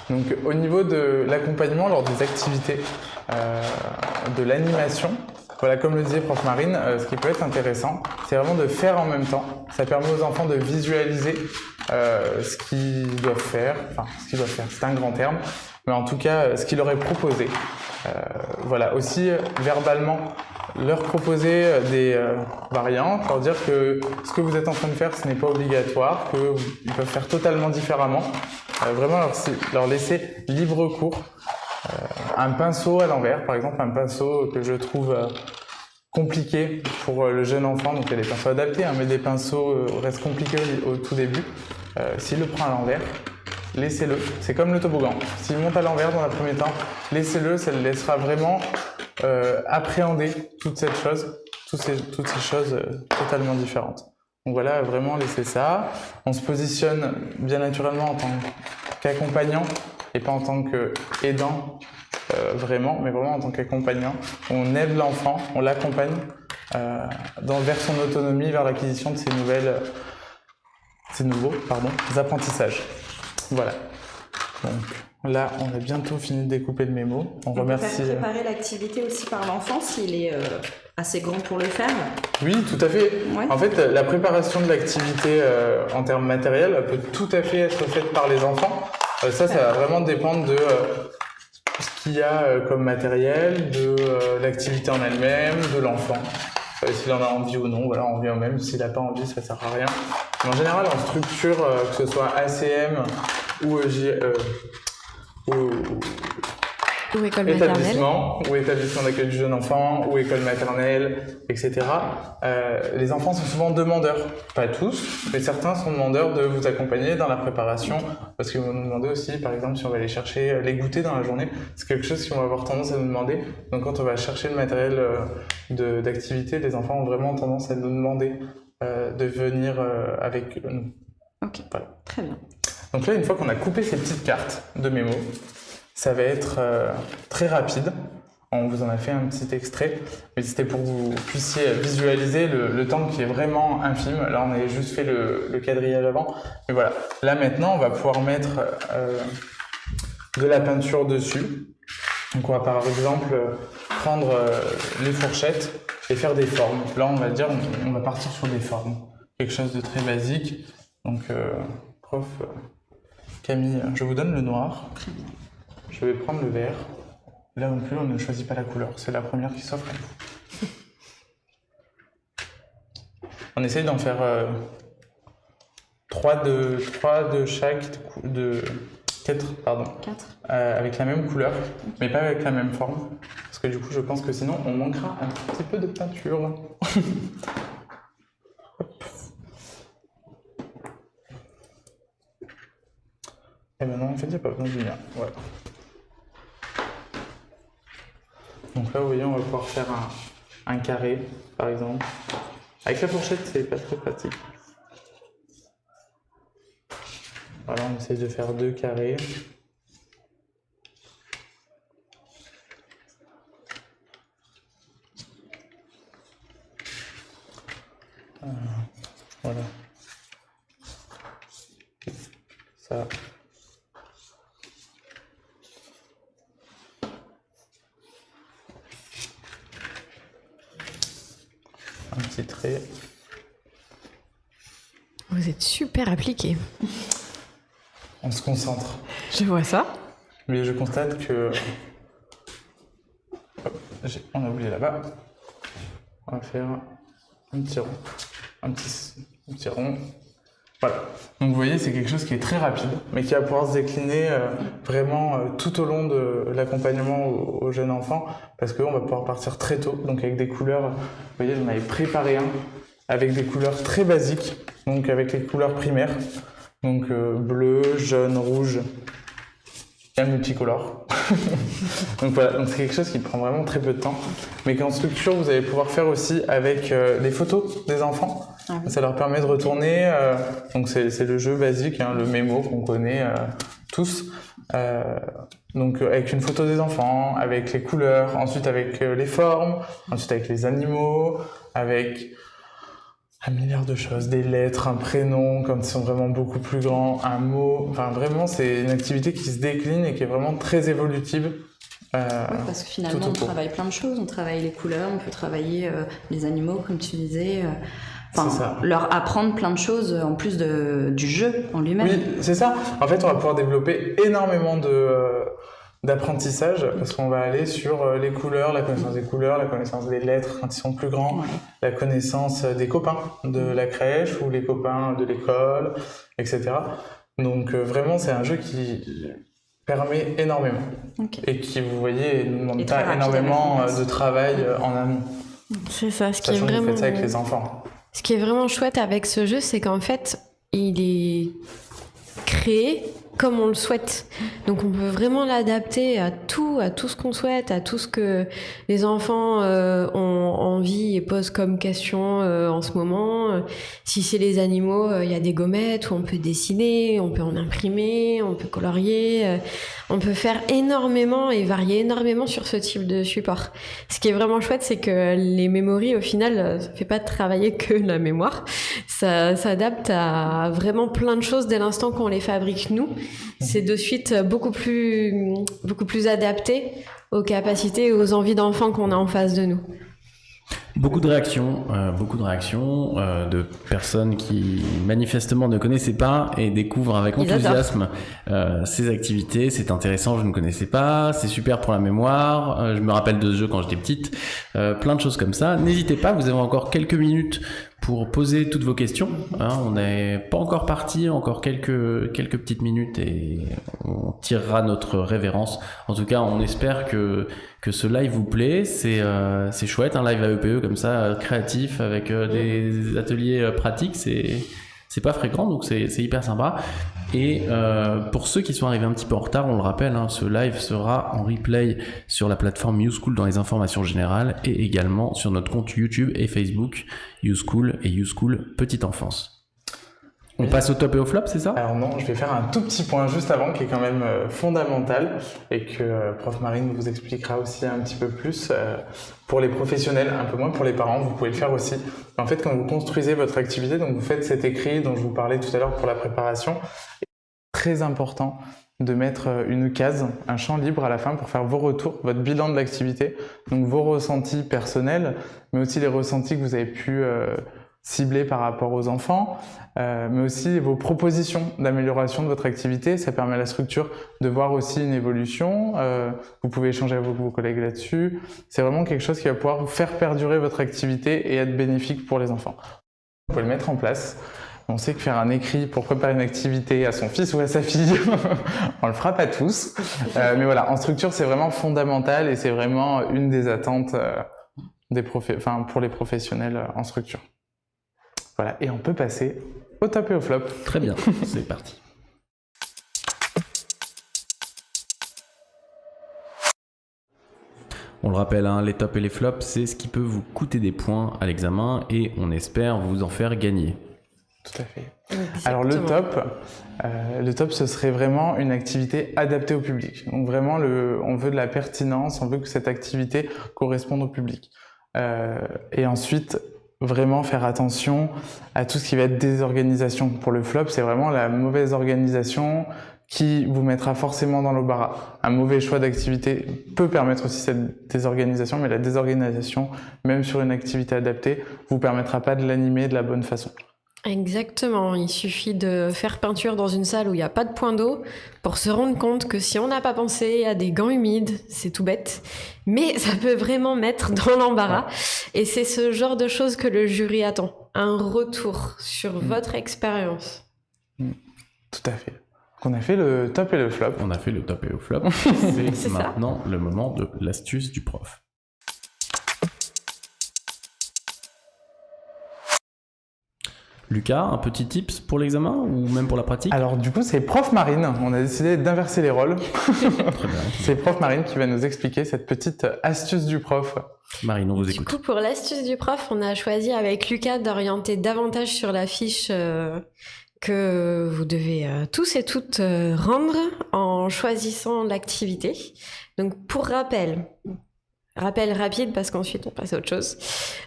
Speaker 2: Donc au niveau de l'accompagnement lors des activités de l'animation, voilà, comme le disait Prof Marine, ce qui peut être intéressant, c'est vraiment de faire en même temps. Ça permet aux enfants de visualiser ce qu'ils doivent faire. Enfin, ce qu'ils doivent faire, c'est un grand terme, mais en tout cas, ce qu'il leur est proposé. Voilà, aussi verbalement, leur proposer des variantes, leur dire que ce que vous êtes en train de faire, ce n'est pas obligatoire, qu'ils peuvent faire totalement différemment. Vraiment leur laisser libre cours. Un pinceau à l'envers, par exemple, un pinceau que je trouve compliqué pour le jeune enfant, donc il y a des pinceaux adaptés, hein, mais des pinceaux restent compliqués au tout début. S'il le prend à l'envers, laissez-le. C'est comme le toboggan. S'il monte à l'envers dans un premier temps, laissez-le, ça le laissera vraiment appréhender toutes ces choses totalement différentes. Donc voilà, vraiment laisser ça. On se positionne bien naturellement en tant qu'accompagnant et pas en tant qu'aidant vraiment, mais vraiment en tant qu'accompagnant. On aide l'enfant, on l'accompagne vers son autonomie, vers l'acquisition de ces nouveaux apprentissages. Voilà. Donc là, on a bientôt fini de découper le mémo. On remercie.
Speaker 4: On peut préparer l'activité aussi par l'enfant s'il est assez grand pour le faire.
Speaker 2: Oui, tout à fait.
Speaker 4: Ouais.
Speaker 2: En fait, la préparation de l'activité en termes matériels peut tout à fait être faite par les enfants. Ça va vraiment dépendre de ce qu'il y a comme matériel, de l'activité en elle-même, de l'enfant. S'il en a envie ou non, voilà, on vient même. S'il n'a pas envie, ça sert à rien. Mais en général, en structure, que ce soit ACM ou
Speaker 3: école
Speaker 2: établissement, ou établissement d'accueil du jeune enfant, ou école maternelle, etc. Les enfants sont souvent demandeurs, pas tous, mais certains sont demandeurs de vous accompagner dans la préparation, parce qu'ils vont nous demander aussi, par exemple, si on va aller chercher les goûters dans la journée, c'est quelque chose qu'ils vont avoir tendance à nous demander. Donc quand on va chercher le matériel d'activité, les enfants ont vraiment tendance à nous demander de venir avec nous.
Speaker 4: Ok, voilà. Très bien.
Speaker 2: Donc là, une fois qu'on a coupé ces petites cartes de mémo, ça va être très rapide. On vous en a fait un petit extrait, mais c'était pour que vous puissiez visualiser le temps qui est vraiment infime. Là, on avait juste fait le quadrillage avant. Mais voilà, là maintenant, on va pouvoir mettre de la peinture dessus. Donc on va par exemple prendre les fourchettes et faire des formes. Là, on va dire, on va partir sur des formes. Quelque chose de très basique. Donc, prof Camille, je vous donne le noir.
Speaker 4: Très bien.
Speaker 2: Je vais prendre le vert. Là non plus, on ne choisit pas la couleur, c'est la première qui s'offre à nous. On essaye d'en faire 3 de chaque, 4, pardon.
Speaker 4: 4.
Speaker 2: Avec la même couleur, mais pas avec la même forme. Parce que du coup, je pense que sinon, on manquera un petit peu de peinture. Et maintenant, en fait, il n'y a pas besoin du mien. Voilà. Donc là, vous voyez, on va pouvoir faire un carré, par exemple. Avec la fourchette, c'est pas très pratique. Voilà, on essaye de faire 2 carrés. Voilà. Ça. Un petit trait.
Speaker 3: Vous êtes super appliqué.
Speaker 2: On se concentre.
Speaker 3: Je vois ça.
Speaker 2: Mais je constate que... Hop, on a oublié là-bas. On va faire un petit rond. Un petit rond. Voilà. Donc vous voyez, c'est quelque chose qui est très rapide, mais qui va pouvoir se décliner vraiment tout au long de l'accompagnement aux jeunes enfants, parce qu'on va pouvoir partir très tôt, donc avec des couleurs, vous voyez, j'en avais préparé un, avec des couleurs très basiques, donc avec les couleurs primaires, donc bleu, jaune, rouge, et un multicolore. Donc voilà, donc c'est quelque chose qui prend vraiment très peu de temps, mais qu'en structure, vous allez pouvoir faire aussi avec les photos des enfants. Ça leur permet de retourner, donc c'est le jeu basique, hein, le mémo qu'on connaît tous. Donc avec une photo des enfants, avec les couleurs, ensuite avec les formes, ensuite avec les animaux, avec un milliard de choses, des lettres, un prénom quand ils sont vraiment beaucoup plus grands, un mot. Enfin vraiment, c'est une activité qui se décline et qui est vraiment très évolutive.
Speaker 4: Oui, parce que finalement, on travaille plein de choses. On travaille les couleurs, on peut travailler les animaux, comme tu disais. Enfin, leur apprendre plein de choses en plus du jeu en lui-même.
Speaker 2: Oui, c'est ça. En fait, on va pouvoir développer énormément d'apprentissage parce qu'on va aller sur les couleurs, la connaissance des couleurs, la connaissance des lettres quand ils sont plus grands, la connaissance des copains de la crèche ou les copains de l'école, etc. Donc vraiment, c'est un jeu qui permet énormément et qui, vous voyez, ne demande pas énormément de travail en amont.
Speaker 3: C'est ça, ce qui est
Speaker 2: Sachant que
Speaker 3: vraiment...
Speaker 2: vous faites ça avec les enfants.
Speaker 3: Ce qui est vraiment chouette avec ce jeu, c'est qu'en fait, il est créé comme on le souhaite. Donc on peut vraiment l'adapter à tout ce qu'on souhaite, à tout ce que les enfants ont envie et posent comme question en ce moment. Si c'est les animaux, il y a des gommettes où on peut dessiner, on peut en imprimer, on peut colorier. On peut faire énormément et varier énormément sur ce type de support. Ce qui est vraiment chouette, c'est que les memories, au final, ça fait pas travailler que la mémoire. Ça s'adapte à vraiment plein de choses dès l'instant qu'on les fabrique nous. C'est de suite beaucoup plus adapté aux capacités et aux envies d'enfants qu'on a en face de nous.
Speaker 1: Beaucoup de réactions de personnes qui manifestement ne connaissaient pas et découvrent avec enthousiasme ces activités. C'est intéressant, je ne connaissais pas, c'est super pour la mémoire, je me rappelle de ce jeu quand j'étais petite, plein de choses comme ça. N'hésitez pas, vous avez encore quelques minutes pour poser toutes vos questions. On n'est pas encore parti, encore quelques petites minutes et on tirera notre révérence. En tout cas, on espère que ce live vous plaît. C'est chouette, un live AEPE comme ça, créatif, avec des ateliers pratiques. C'est pas fréquent, donc c'est hyper sympa. Et pour ceux qui sont arrivés un petit peu en retard, on le rappelle, ce live sera en replay sur la plateforme YouSchool dans les informations générales et également sur notre compte YouTube et Facebook YouSchool et YouSchool Petite Enfance. On passe au top et au flop, c'est ça?
Speaker 2: Alors non, je vais faire un tout petit point juste avant qui est quand même fondamental et que Prof Marine vous expliquera aussi un petit peu plus. Pour les professionnels, un peu moins pour les parents, vous pouvez le faire aussi. En fait, quand vous construisez votre activité, donc vous faites cet écrit dont je vous parlais tout à l'heure pour la préparation, c'est très important de mettre une case, un champ libre à la fin pour faire vos retours, votre bilan de l'activité, donc vos ressentis personnels, mais aussi les ressentis que vous avez pu cibler par rapport aux enfants, mais aussi vos propositions d'amélioration de votre activité. Ça permet à la structure de voir aussi une évolution. Vous pouvez échanger avec vos collègues là-dessus. C'est vraiment quelque chose qui va pouvoir faire perdurer votre activité et être bénéfique pour les enfants. Vous pouvez le mettre en place. On sait que faire un écrit pour préparer une activité à son fils ou à sa fille, on le fera pas tous. Mais voilà, en structure, c'est vraiment fondamental et c'est vraiment une des attentes pour les professionnels en structure. Voilà, et on peut passer au top et au flop.
Speaker 1: Très bien, c'est parti. On le rappelle, hein, les tops et les flops, c'est ce qui peut vous coûter des points à l'examen et on espère vous en faire gagner.
Speaker 2: Tout à fait.
Speaker 3: Exactement.
Speaker 2: Alors le top, ce serait vraiment une activité adaptée au public. Donc vraiment, on veut de la pertinence, on veut que cette activité corresponde au public. Et ensuite, vraiment faire attention à tout ce qui va être désorganisation. Pour le flop, c'est vraiment la mauvaise organisation qui vous mettra forcément dans l'embarras. Un mauvais choix d'activité peut permettre aussi cette désorganisation, mais la désorganisation, même sur une activité adaptée, vous permettra pas de l'animer de la bonne façon.
Speaker 3: Exactement, il suffit de faire peinture dans une salle où il n'y a pas de point d'eau pour se rendre compte que si on n'a pas pensé à des gants humides, c'est tout bête, mais ça peut vraiment mettre dans l'embarras. Et c'est ce genre de choses que le jury attend, un retour sur votre expérience.
Speaker 2: Tout à fait. On a fait le top et le flop.
Speaker 1: On a fait le top et le flop, c'est maintenant le moment de l'astuce du prof. Lucas, un petit tips pour l'examen ou même pour la pratique?
Speaker 2: Alors du coup, c'est Prof Marine. On a décidé d'inverser les rôles.
Speaker 1: Très bien.
Speaker 2: C'est Prof Marine qui va nous expliquer cette petite astuce du prof.
Speaker 1: Marine, on vous écoute.
Speaker 3: Du coup, pour l'astuce du prof, on a choisi avec Lucas d'orienter davantage sur la fiche que vous devez tous et toutes rendre en choisissant l'activité. Donc pour rappel rapide parce qu'ensuite on passe à autre chose.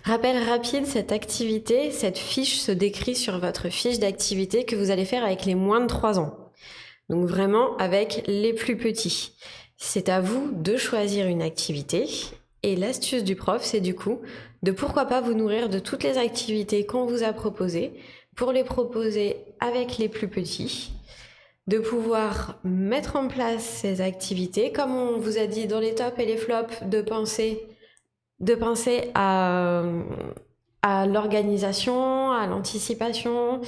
Speaker 3: Rappel rapide, cette activité, cette fiche se décrit sur votre fiche d'activité que vous allez faire avec les moins de 3 ans. Donc vraiment avec les plus petits. C'est à vous de choisir une activité et l'astuce du prof, c'est du coup de pourquoi pas vous nourrir de toutes les activités qu'on vous a proposées pour les proposer avec les plus petits, de pouvoir mettre en place ces activités, comme on vous a dit dans les tops et les flops, de penser à l'organisation, à l'anticipation,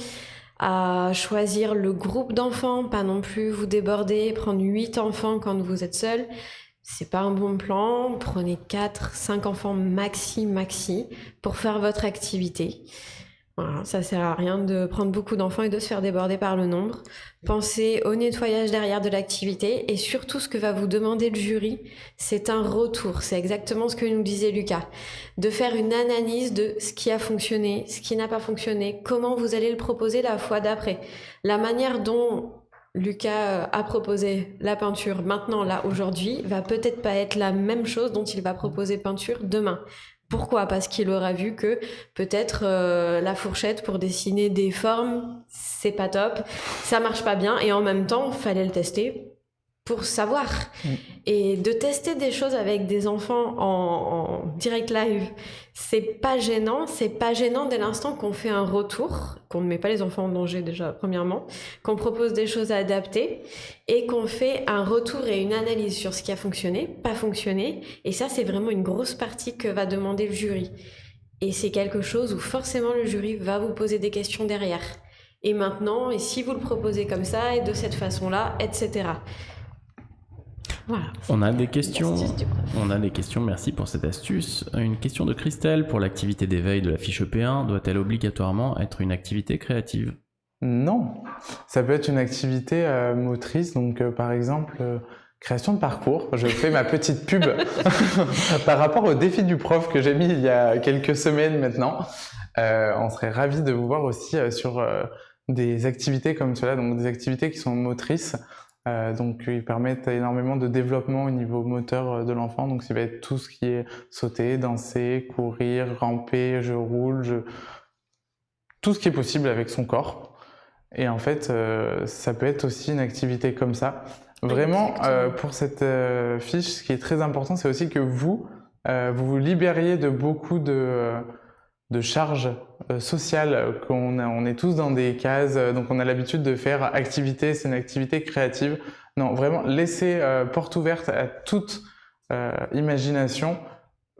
Speaker 3: à choisir le groupe d'enfants, pas non plus vous déborder, prendre 8 enfants quand vous êtes seul. C'est pas un bon plan, prenez 4, 5 enfants maxi pour faire votre activité. Voilà, ça sert à rien de prendre beaucoup d'enfants et de se faire déborder par le nombre. Pensez au nettoyage derrière de l'activité et surtout ce que va vous demander le jury, c'est un retour. C'est exactement ce que nous disait Lucas. De faire une analyse de ce qui a fonctionné, ce qui n'a pas fonctionné, comment vous allez le proposer la fois d'après. La manière dont Lucas a proposé la peinture maintenant, là, aujourd'hui, va peut-être pas être la même chose dont il va proposer peinture demain. Pourquoi ? Parce qu'il aura vu que peut-être la fourchette pour dessiner des formes, c'est pas top, ça marche pas bien, et en même temps, fallait le tester pour savoir. Et de tester des choses avec des enfants en direct live, c'est pas gênant dès l'instant qu'on fait un retour, qu'on ne met pas les enfants en danger déjà, premièrement, qu'on propose des choses à adapter, et qu'on fait un retour et une analyse sur ce qui a fonctionné, pas fonctionné, et ça c'est vraiment une grosse partie que va demander le jury. Et c'est quelque chose où forcément le jury va vous poser des questions derrière. Et maintenant, et si vous le proposez comme ça, et de cette façon-là, etc. Voilà.
Speaker 1: On a des questions, merci pour cette astuce. Une question de Christelle, pour l'activité d'éveil de la fiche EP1, doit-elle obligatoirement être une activité créative ?
Speaker 2: Non, ça peut être une activité motrice, donc par exemple création de parcours. Je fais ma petite pub par rapport au défi du prof que j'ai mis il y a quelques semaines maintenant. On serait ravis de vous voir aussi sur des activités comme cela, donc des activités qui sont motrices. Donc ils permettent énormément de développement au niveau moteur de l'enfant, donc ça va être tout ce qui est sauter, danser, courir, ramper, je roule, tout ce qui est possible avec son corps. Et en fait, ça peut être aussi une activité comme ça. Vraiment, pour cette fiche, ce qui est très important, c'est aussi que vous vous libériez de beaucoup de charges sociales, on est tous dans des cases, donc on a l'habitude de faire activité, c'est une activité créative. Non, vraiment, laissez porte ouverte à toute imagination.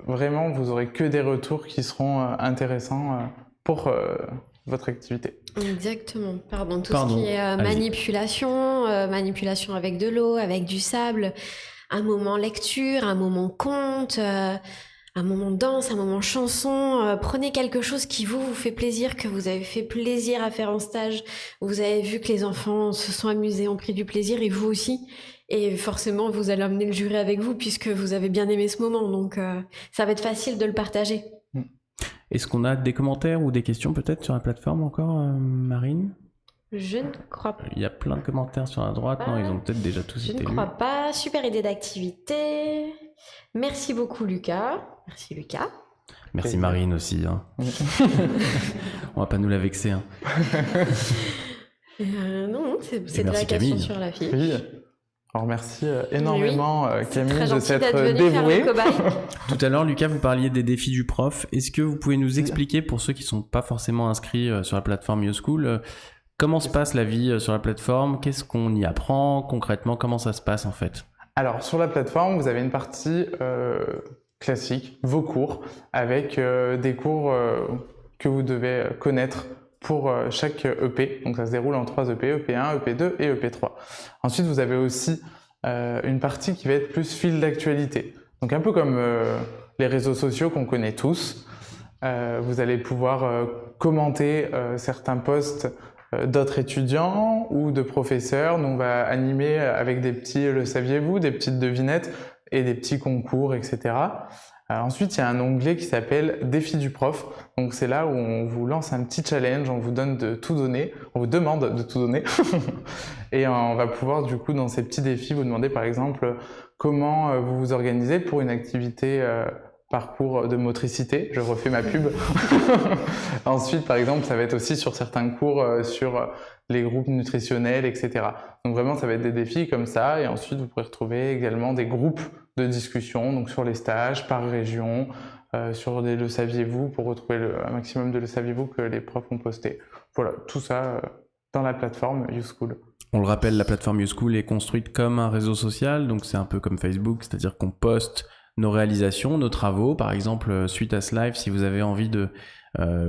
Speaker 2: Vraiment, vous aurez que des retours qui seront intéressants pour votre activité.
Speaker 3: Exactement, pardon. Tout ce qui est manipulation avec de l'eau, avec du sable, un moment lecture, un moment conte, un moment danse, un moment chanson. Prenez quelque chose qui vous fait plaisir, que vous avez fait plaisir à faire en stage. Vous avez vu que les enfants se sont amusés, ont pris du plaisir, et vous aussi. Et forcément, vous allez emmener le jury avec vous puisque vous avez bien aimé ce moment. Donc, ça va être facile de le partager.
Speaker 1: Est-ce qu'on a des commentaires ou des questions peut-être sur la plateforme encore, Marine ?
Speaker 3: Je ne crois pas.
Speaker 1: Il y a plein de commentaires sur la droite. Non, ils ont peut-être déjà tous été lus.
Speaker 3: Je ne crois pas. Super idée d'activité. Merci beaucoup, Lucas. Merci, Lucas.
Speaker 1: Merci, Marine, aussi. Hein. On va pas nous la vexer. Hein.
Speaker 3: Non, c'est de la question sur la fiche.
Speaker 2: Oui. Alors merci énormément Camille de s'être
Speaker 3: dévouée.
Speaker 1: Tout à l'heure, Lucas, vous parliez des défis du prof. Est-ce que vous pouvez nous expliquer, pour ceux qui ne sont pas forcément inscrits sur la plateforme YouSchool, comment se passe la vie sur la plateforme ? Qu'est-ce qu'on y apprend concrètement ? Comment ça se passe en fait ?
Speaker 2: Alors sur la plateforme, vous avez une partie classique, vos cours, avec des cours que vous devez connaître pour chaque EP. Donc ça se déroule en 3 EP, EP1, EP2 et EP3. Ensuite, vous avez aussi une partie qui va être plus fil d'actualité. Donc un peu comme les réseaux sociaux qu'on connaît tous. Vous allez pouvoir commenter certains posts d'autres étudiants ou de professeurs. Nous, on va animer avec des petits « le saviez-vous », des petites devinettes et des petits concours, etc. Ensuite, il y a un onglet qui s'appelle « Défi du prof ». Donc c'est là où on vous lance un petit challenge, on vous donne de tout donner, on vous demande de tout donner. Et on va pouvoir du coup dans ces petits défis vous demander par exemple comment vous vous organisez pour une activité parcours de motricité, je refais ma pub. Ensuite, par exemple, ça va être aussi sur certains cours sur les groupes nutritionnels, etc. Donc vraiment, ça va être des défis comme ça. Et ensuite, vous pourrez retrouver également des groupes de discussion, donc sur les stages, par région, sur des le saviez-vous, pour retrouver un maximum de le saviez-vous que les profs ont posté. Voilà, tout ça dans la plateforme YouSchool.
Speaker 1: On le rappelle, la plateforme YouSchool est construite comme un réseau social, donc c'est un peu comme Facebook, c'est-à-dire qu'on poste nos réalisations, nos travaux. Par exemple, suite à ce live, si vous avez envie de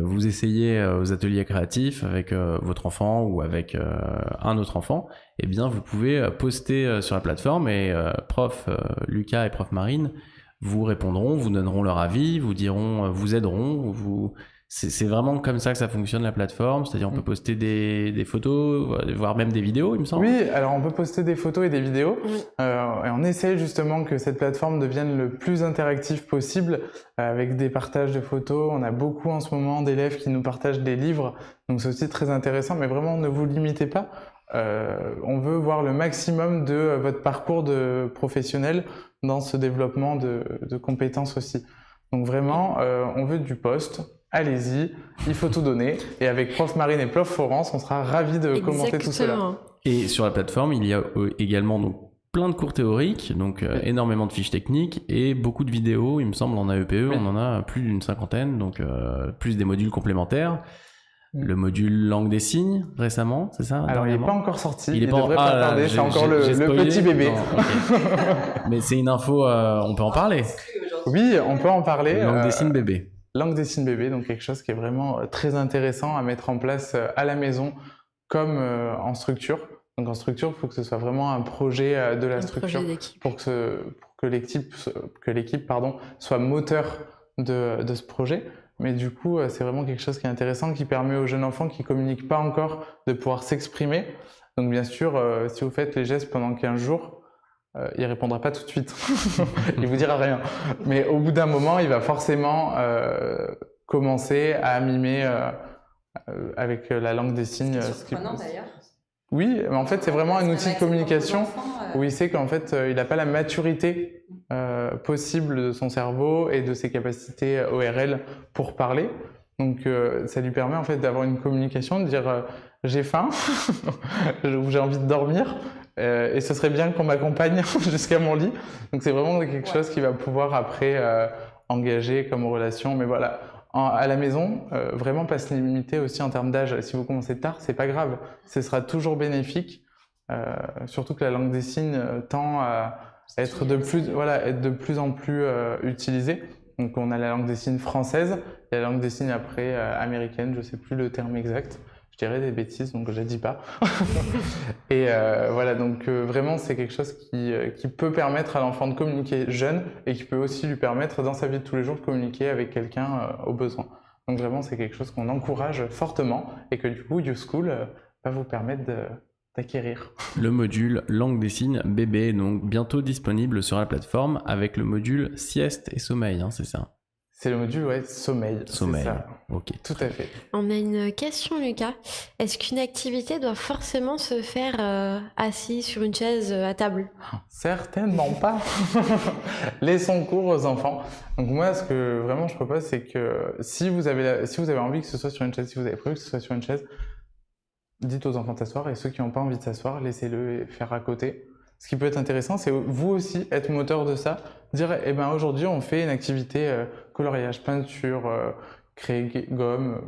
Speaker 1: vous essayer aux ateliers créatifs avec votre enfant ou avec un autre enfant, eh bien vous pouvez poster sur la plateforme et prof Lucas et prof Marine vous répondront, vous donneront leur avis, vous diront, vous aideront, c'est vraiment comme ça que ça fonctionne la plateforme, c'est-à-dire on peut poster des photos, voire même des vidéos, il me semble.
Speaker 2: Oui, alors on peut poster des photos et des vidéos, et on essaie justement que cette plateforme devienne le plus interactive possible, avec des partages de photos. On a beaucoup en ce moment d'élèves qui nous partagent des livres, donc c'est aussi très intéressant, mais vraiment ne vous limitez pas. On veut voir le maximum de votre parcours de professionnel dans ce développement de compétences aussi. Donc vraiment, on veut du post. Allez-y, il faut tout donner. Et avec prof Marine et prof Florence, on sera ravis de commenter tout cela.
Speaker 1: Et sur la plateforme, il y a également donc, plein de cours théoriques, donc énormément de fiches techniques et beaucoup de vidéos. Il me semble en AEPE, on en a plus d'une 50aine, donc plus des modules complémentaires. Le module langue des signes récemment, c'est ça?
Speaker 2: Alors il n'est pas encore sorti, il devrait pas tarder, c'est encore le petit bébé.
Speaker 1: Non, okay. Mais c'est une info, on peut en parler?
Speaker 2: Oui, on peut en parler.
Speaker 1: Langue des signes bébé.
Speaker 2: Langue des signes bébé, donc quelque chose qui est vraiment très intéressant à mettre en place à la maison comme en structure. Donc en structure, il faut que ce soit vraiment un projet de la structure pour que l'équipe soit moteur de ce projet. Mais du coup, c'est vraiment quelque chose qui est intéressant, qui permet aux jeunes enfants qui ne communiquent pas encore de pouvoir s'exprimer. Donc bien sûr, si vous faites les gestes pendant 15 jours, il ne répondra pas tout de suite. Il ne vous dira rien. Mais au bout d'un moment, il va forcément commencer à mimer avec la langue des signes.
Speaker 4: Surprenant d'ailleurs.
Speaker 2: Oui, mais en fait, c'est vraiment un outil de communication où il sait qu'en fait, il n'a pas la maturité possible de son cerveau et de ses capacités ORL pour parler. Donc, ça lui permet en fait d'avoir une communication, de dire j'ai faim ou j'ai envie de dormir et ce serait bien qu'on m'accompagne jusqu'à mon lit. Donc, c'est vraiment quelque chose qu'il va pouvoir après engager comme relation. Mais voilà. À la maison, vraiment pas se limiter aussi en termes d'âge. Si vous commencez tard, c'est pas grave, ce sera toujours bénéfique. Surtout que la langue des signes tend à être de plus en plus utilisée. Donc on a la langue des signes française, il y a la langue des signes après américaine, je sais plus le terme exact. Je dirais des bêtises, donc je ne dis pas. Et voilà, donc vraiment c'est quelque chose qui peut permettre à l'enfant de communiquer jeune et qui peut aussi lui permettre dans sa vie de tous les jours de communiquer avec quelqu'un au besoin. Donc vraiment c'est quelque chose qu'on encourage fortement et que du coup YouSchool va vous permettre d'acquérir.
Speaker 1: Le module langue des signes bébé, donc bientôt disponible sur la plateforme avec le module sieste et sommeil, hein, c'est ça?
Speaker 2: C'est le module, sommeil.
Speaker 1: Sommeil,
Speaker 2: c'est ça.
Speaker 1: Ok.
Speaker 2: Tout à fait.
Speaker 3: On a une question, Lucas. Est-ce qu'une activité doit forcément se faire assis sur une chaise à table?
Speaker 2: Certainement pas. Laissons cours aux enfants. Donc moi, ce que vraiment je propose, c'est que si vous avez envie que ce soit sur une chaise, si vous avez prévu que ce soit sur une chaise, dites aux enfants de s'asseoir et ceux qui n'ont pas envie de s'asseoir, laissez-le faire à côté. Ce qui peut être intéressant, c'est vous aussi être moteur de ça. Dire, aujourd'hui, on fait une activité coloriage, peinture, craie, gomme,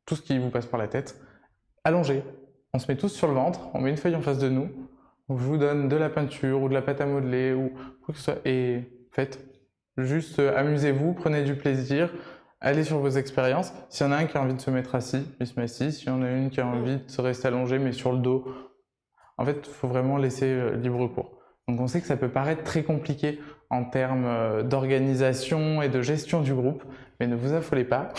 Speaker 2: tout ce qui vous passe par la tête. Allongé. On se met tous sur le ventre, on met une feuille en face de nous. Je vous donne de la peinture ou de la pâte à modeler ou quoi que ce soit. Et faites. Juste amusez-vous, prenez du plaisir. Allez sur vos expériences. S'il y en a un qui a envie de se mettre assis, il se met assis. S'il y en a une qui a envie de se rester allongé, mais sur le dos, en fait, il faut vraiment laisser libre cours. Donc on sait que ça peut paraître très compliqué en termes d'organisation et de gestion du groupe, mais ne vous affolez pas.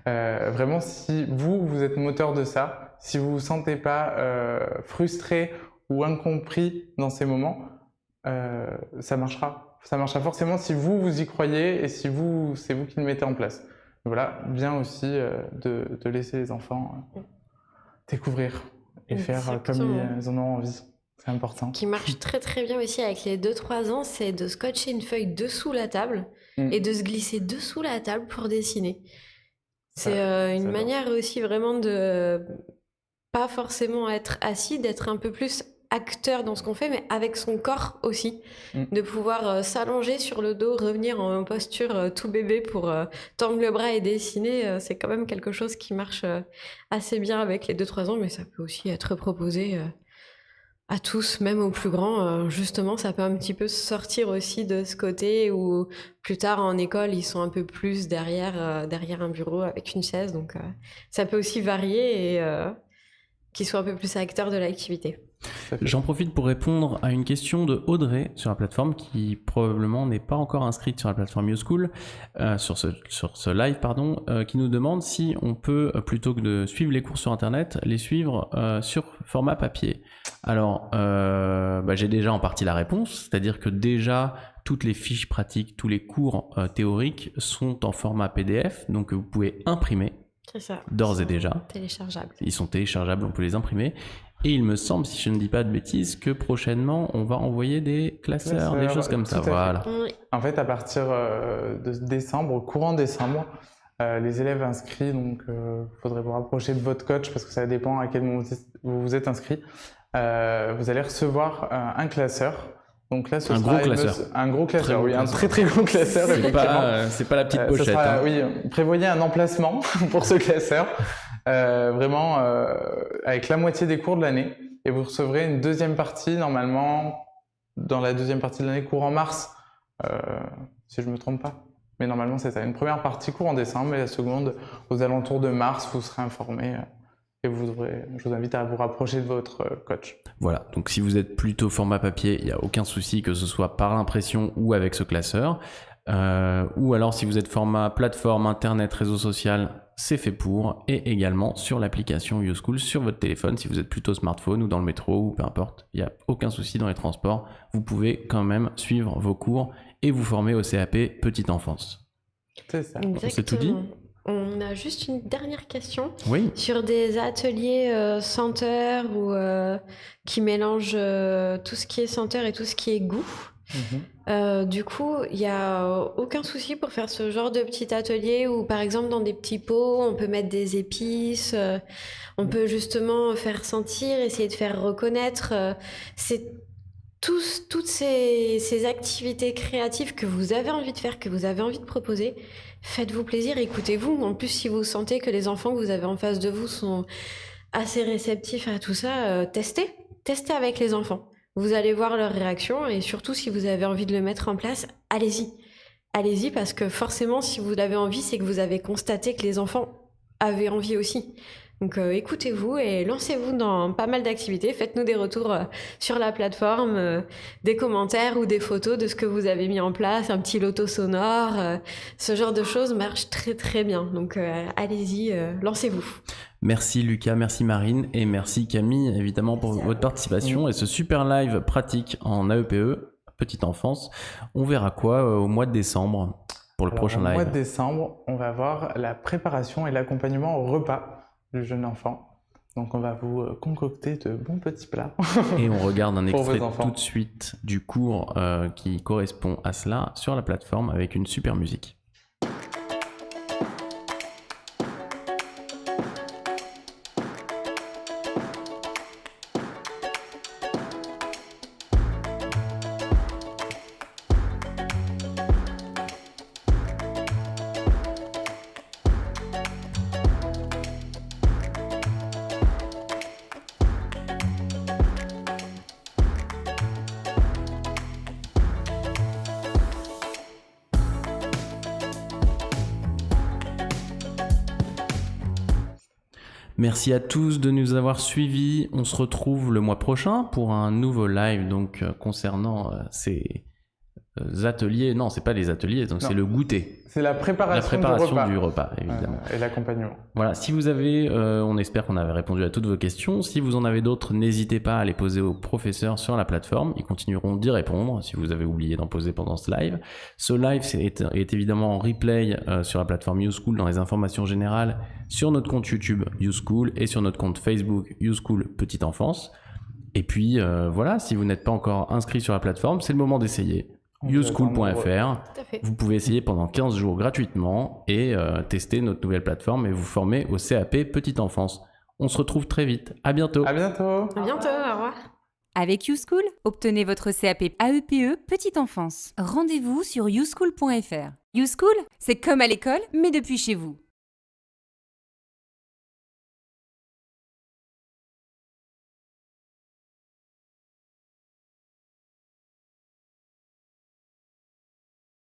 Speaker 2: Vraiment, si vous êtes moteur de ça, si vous vous sentez pas frustré ou incompris dans ces moments, ça marchera. Ça marchera forcément si vous y croyez et si c'est vous qui le mettez en place. Voilà, bien aussi de laisser les enfants découvrir et faire comme ils en ont envie. C'est important.
Speaker 3: Ce qui marche très très bien aussi avec les 2-3 ans, c'est de scotcher une feuille dessous la table et de se glisser dessous la table pour dessiner. C'est une manière aussi vraiment de pas forcément être assis, d'être un peu plus acteur dans ce qu'on fait, mais avec son corps aussi, de pouvoir s'allonger sur le dos, revenir en posture tout bébé pour tendre le bras et dessiner. C'est quand même quelque chose qui marche assez bien avec les 2-3 ans, mais ça peut aussi être proposé à tous, même aux plus grands. Justement, ça peut un petit peu sortir aussi de ce côté où plus tard en école, ils sont un peu plus derrière un bureau avec une chaise. Donc ça peut aussi varier et qu'ils soient un peu plus acteurs de l'activité.
Speaker 1: J'en profite pour répondre à une question de Audrey sur la plateforme qui probablement n'est pas encore inscrite sur la plateforme YouSchool, sur ce live, qui nous demande si on peut, plutôt que de suivre les cours sur internet, les suivre sur format papier. Alors, j'ai déjà en partie la réponse, c'est-à-dire que déjà toutes les fiches pratiques, tous les cours théoriques sont en format PDF, donc vous pouvez imprimer.
Speaker 3: C'est ça.
Speaker 1: D'ores et déjà.
Speaker 3: Téléchargeables.
Speaker 1: Ils sont téléchargeables, on peut les imprimer. Et il me semble, si je ne dis pas de bêtises, que prochainement, on va envoyer des classeurs, des choses comme ça. Voilà.
Speaker 3: Oui.
Speaker 2: En fait, à partir de décembre, courant décembre, les élèves inscrits, donc faudrait vous rapprocher de votre coach parce que ça dépend à quel moment vous vous êtes inscrit. Vous allez recevoir un classeur. Donc là,
Speaker 1: un gros classeur.
Speaker 2: Un gros classeur, oui, un très très gros classeur.
Speaker 1: C'est pas la petite pochette.
Speaker 2: Oui, prévoyez un emplacement pour ce classeur. Vraiment avec la moitié des cours de l'année et vous recevrez une deuxième partie normalement dans la deuxième partie de l'année courant mars si je me trompe pas, mais normalement c'est ça, une première partie courant décembre et la seconde aux alentours de mars. Vous serez informé et je vous invite à vous rapprocher de votre coach.
Speaker 1: Voilà, donc si vous êtes plutôt format papier, il n'y a aucun souci que ce soit par impression ou avec ce classeur, ou alors si vous êtes format plateforme, internet, réseau social, c'est fait pour, et également sur l'application YouSchool sur votre téléphone, si vous êtes plutôt smartphone ou dans le métro ou peu importe, il n'y a aucun souci dans les transports, vous pouvez quand même suivre vos cours et vous former au CAP Petite Enfance.
Speaker 2: C'est ça.
Speaker 3: Exactement.
Speaker 1: C'est tout dit ?
Speaker 3: On a juste une dernière question.
Speaker 1: Oui.
Speaker 3: Sur des ateliers senteurs ou qui mélangent tout ce qui est senteur et tout ce qui est goût. Du coup, il n'y a aucun souci pour faire ce genre de petit atelier où, par exemple, dans des petits pots, on peut mettre des épices, on peut justement faire sentir, essayer de faire reconnaître. C'est toutes ces activités créatives que vous avez envie de faire, que vous avez envie de proposer. Faites-vous plaisir, écoutez-vous. En plus, si vous sentez que les enfants que vous avez en face de vous sont assez réceptifs à tout ça, testez avec les enfants. Vous allez voir leur réaction et surtout, si vous avez envie de le mettre en place, allez-y. Allez-y parce que forcément, si vous l'avez envie, c'est que vous avez constaté que les enfants avaient envie aussi. Donc écoutez-vous et lancez-vous dans pas mal d'activités. Faites-nous des retours sur la plateforme, des commentaires ou des photos de ce que vous avez mis en place, un petit loto sonore. Ce genre de choses marche très très bien. Donc allez-y, lancez-vous.
Speaker 1: Merci Lucas, merci Marine et merci Camille évidemment pour votre participation et ce super live pratique en AEPE, petite enfance. On verra quoi au mois de décembre pour le prochain live?
Speaker 2: Au mois de décembre, on va voir la préparation et l'accompagnement au repas du jeune enfant. Donc on va vous concocter de bons petits plats.
Speaker 1: Et on regarde un extrait tout de suite du cours qui correspond à cela sur la plateforme avec une super musique. Merci à tous de nous avoir suivis. On se retrouve le mois prochain pour un nouveau live donc concernant ces ateliers. Non, c'est pas les ateliers, donc c'est le goûter.
Speaker 2: C'est la préparation
Speaker 1: du repas, évidemment.
Speaker 2: Et l'accompagnement.
Speaker 1: Voilà, si vous avez, on espère qu'on avait répondu à toutes vos questions. Si vous en avez d'autres, n'hésitez pas à les poser aux professeurs sur la plateforme. Ils continueront d'y répondre si vous avez oublié d'en poser pendant ce live. Ce live est évidemment en replay sur la plateforme YouSchool dans les informations générales, sur notre compte YouTube YouSchool et sur notre compte Facebook YouSchool Petite Enfance. Et puis voilà, si vous n'êtes pas encore inscrit sur la plateforme, c'est le moment d'essayer. YouSchool.fr. Vous pouvez essayer pendant 15 jours gratuitement et tester notre nouvelle plateforme et vous former au CAP Petite Enfance. On se retrouve très vite. À bientôt.
Speaker 2: À bientôt.
Speaker 3: À bientôt. Au revoir.
Speaker 6: Avec YouSchool, obtenez votre CAP AEPE Petite Enfance. Rendez-vous sur youschool.fr. YouSchool, c'est comme à l'école, mais depuis chez vous.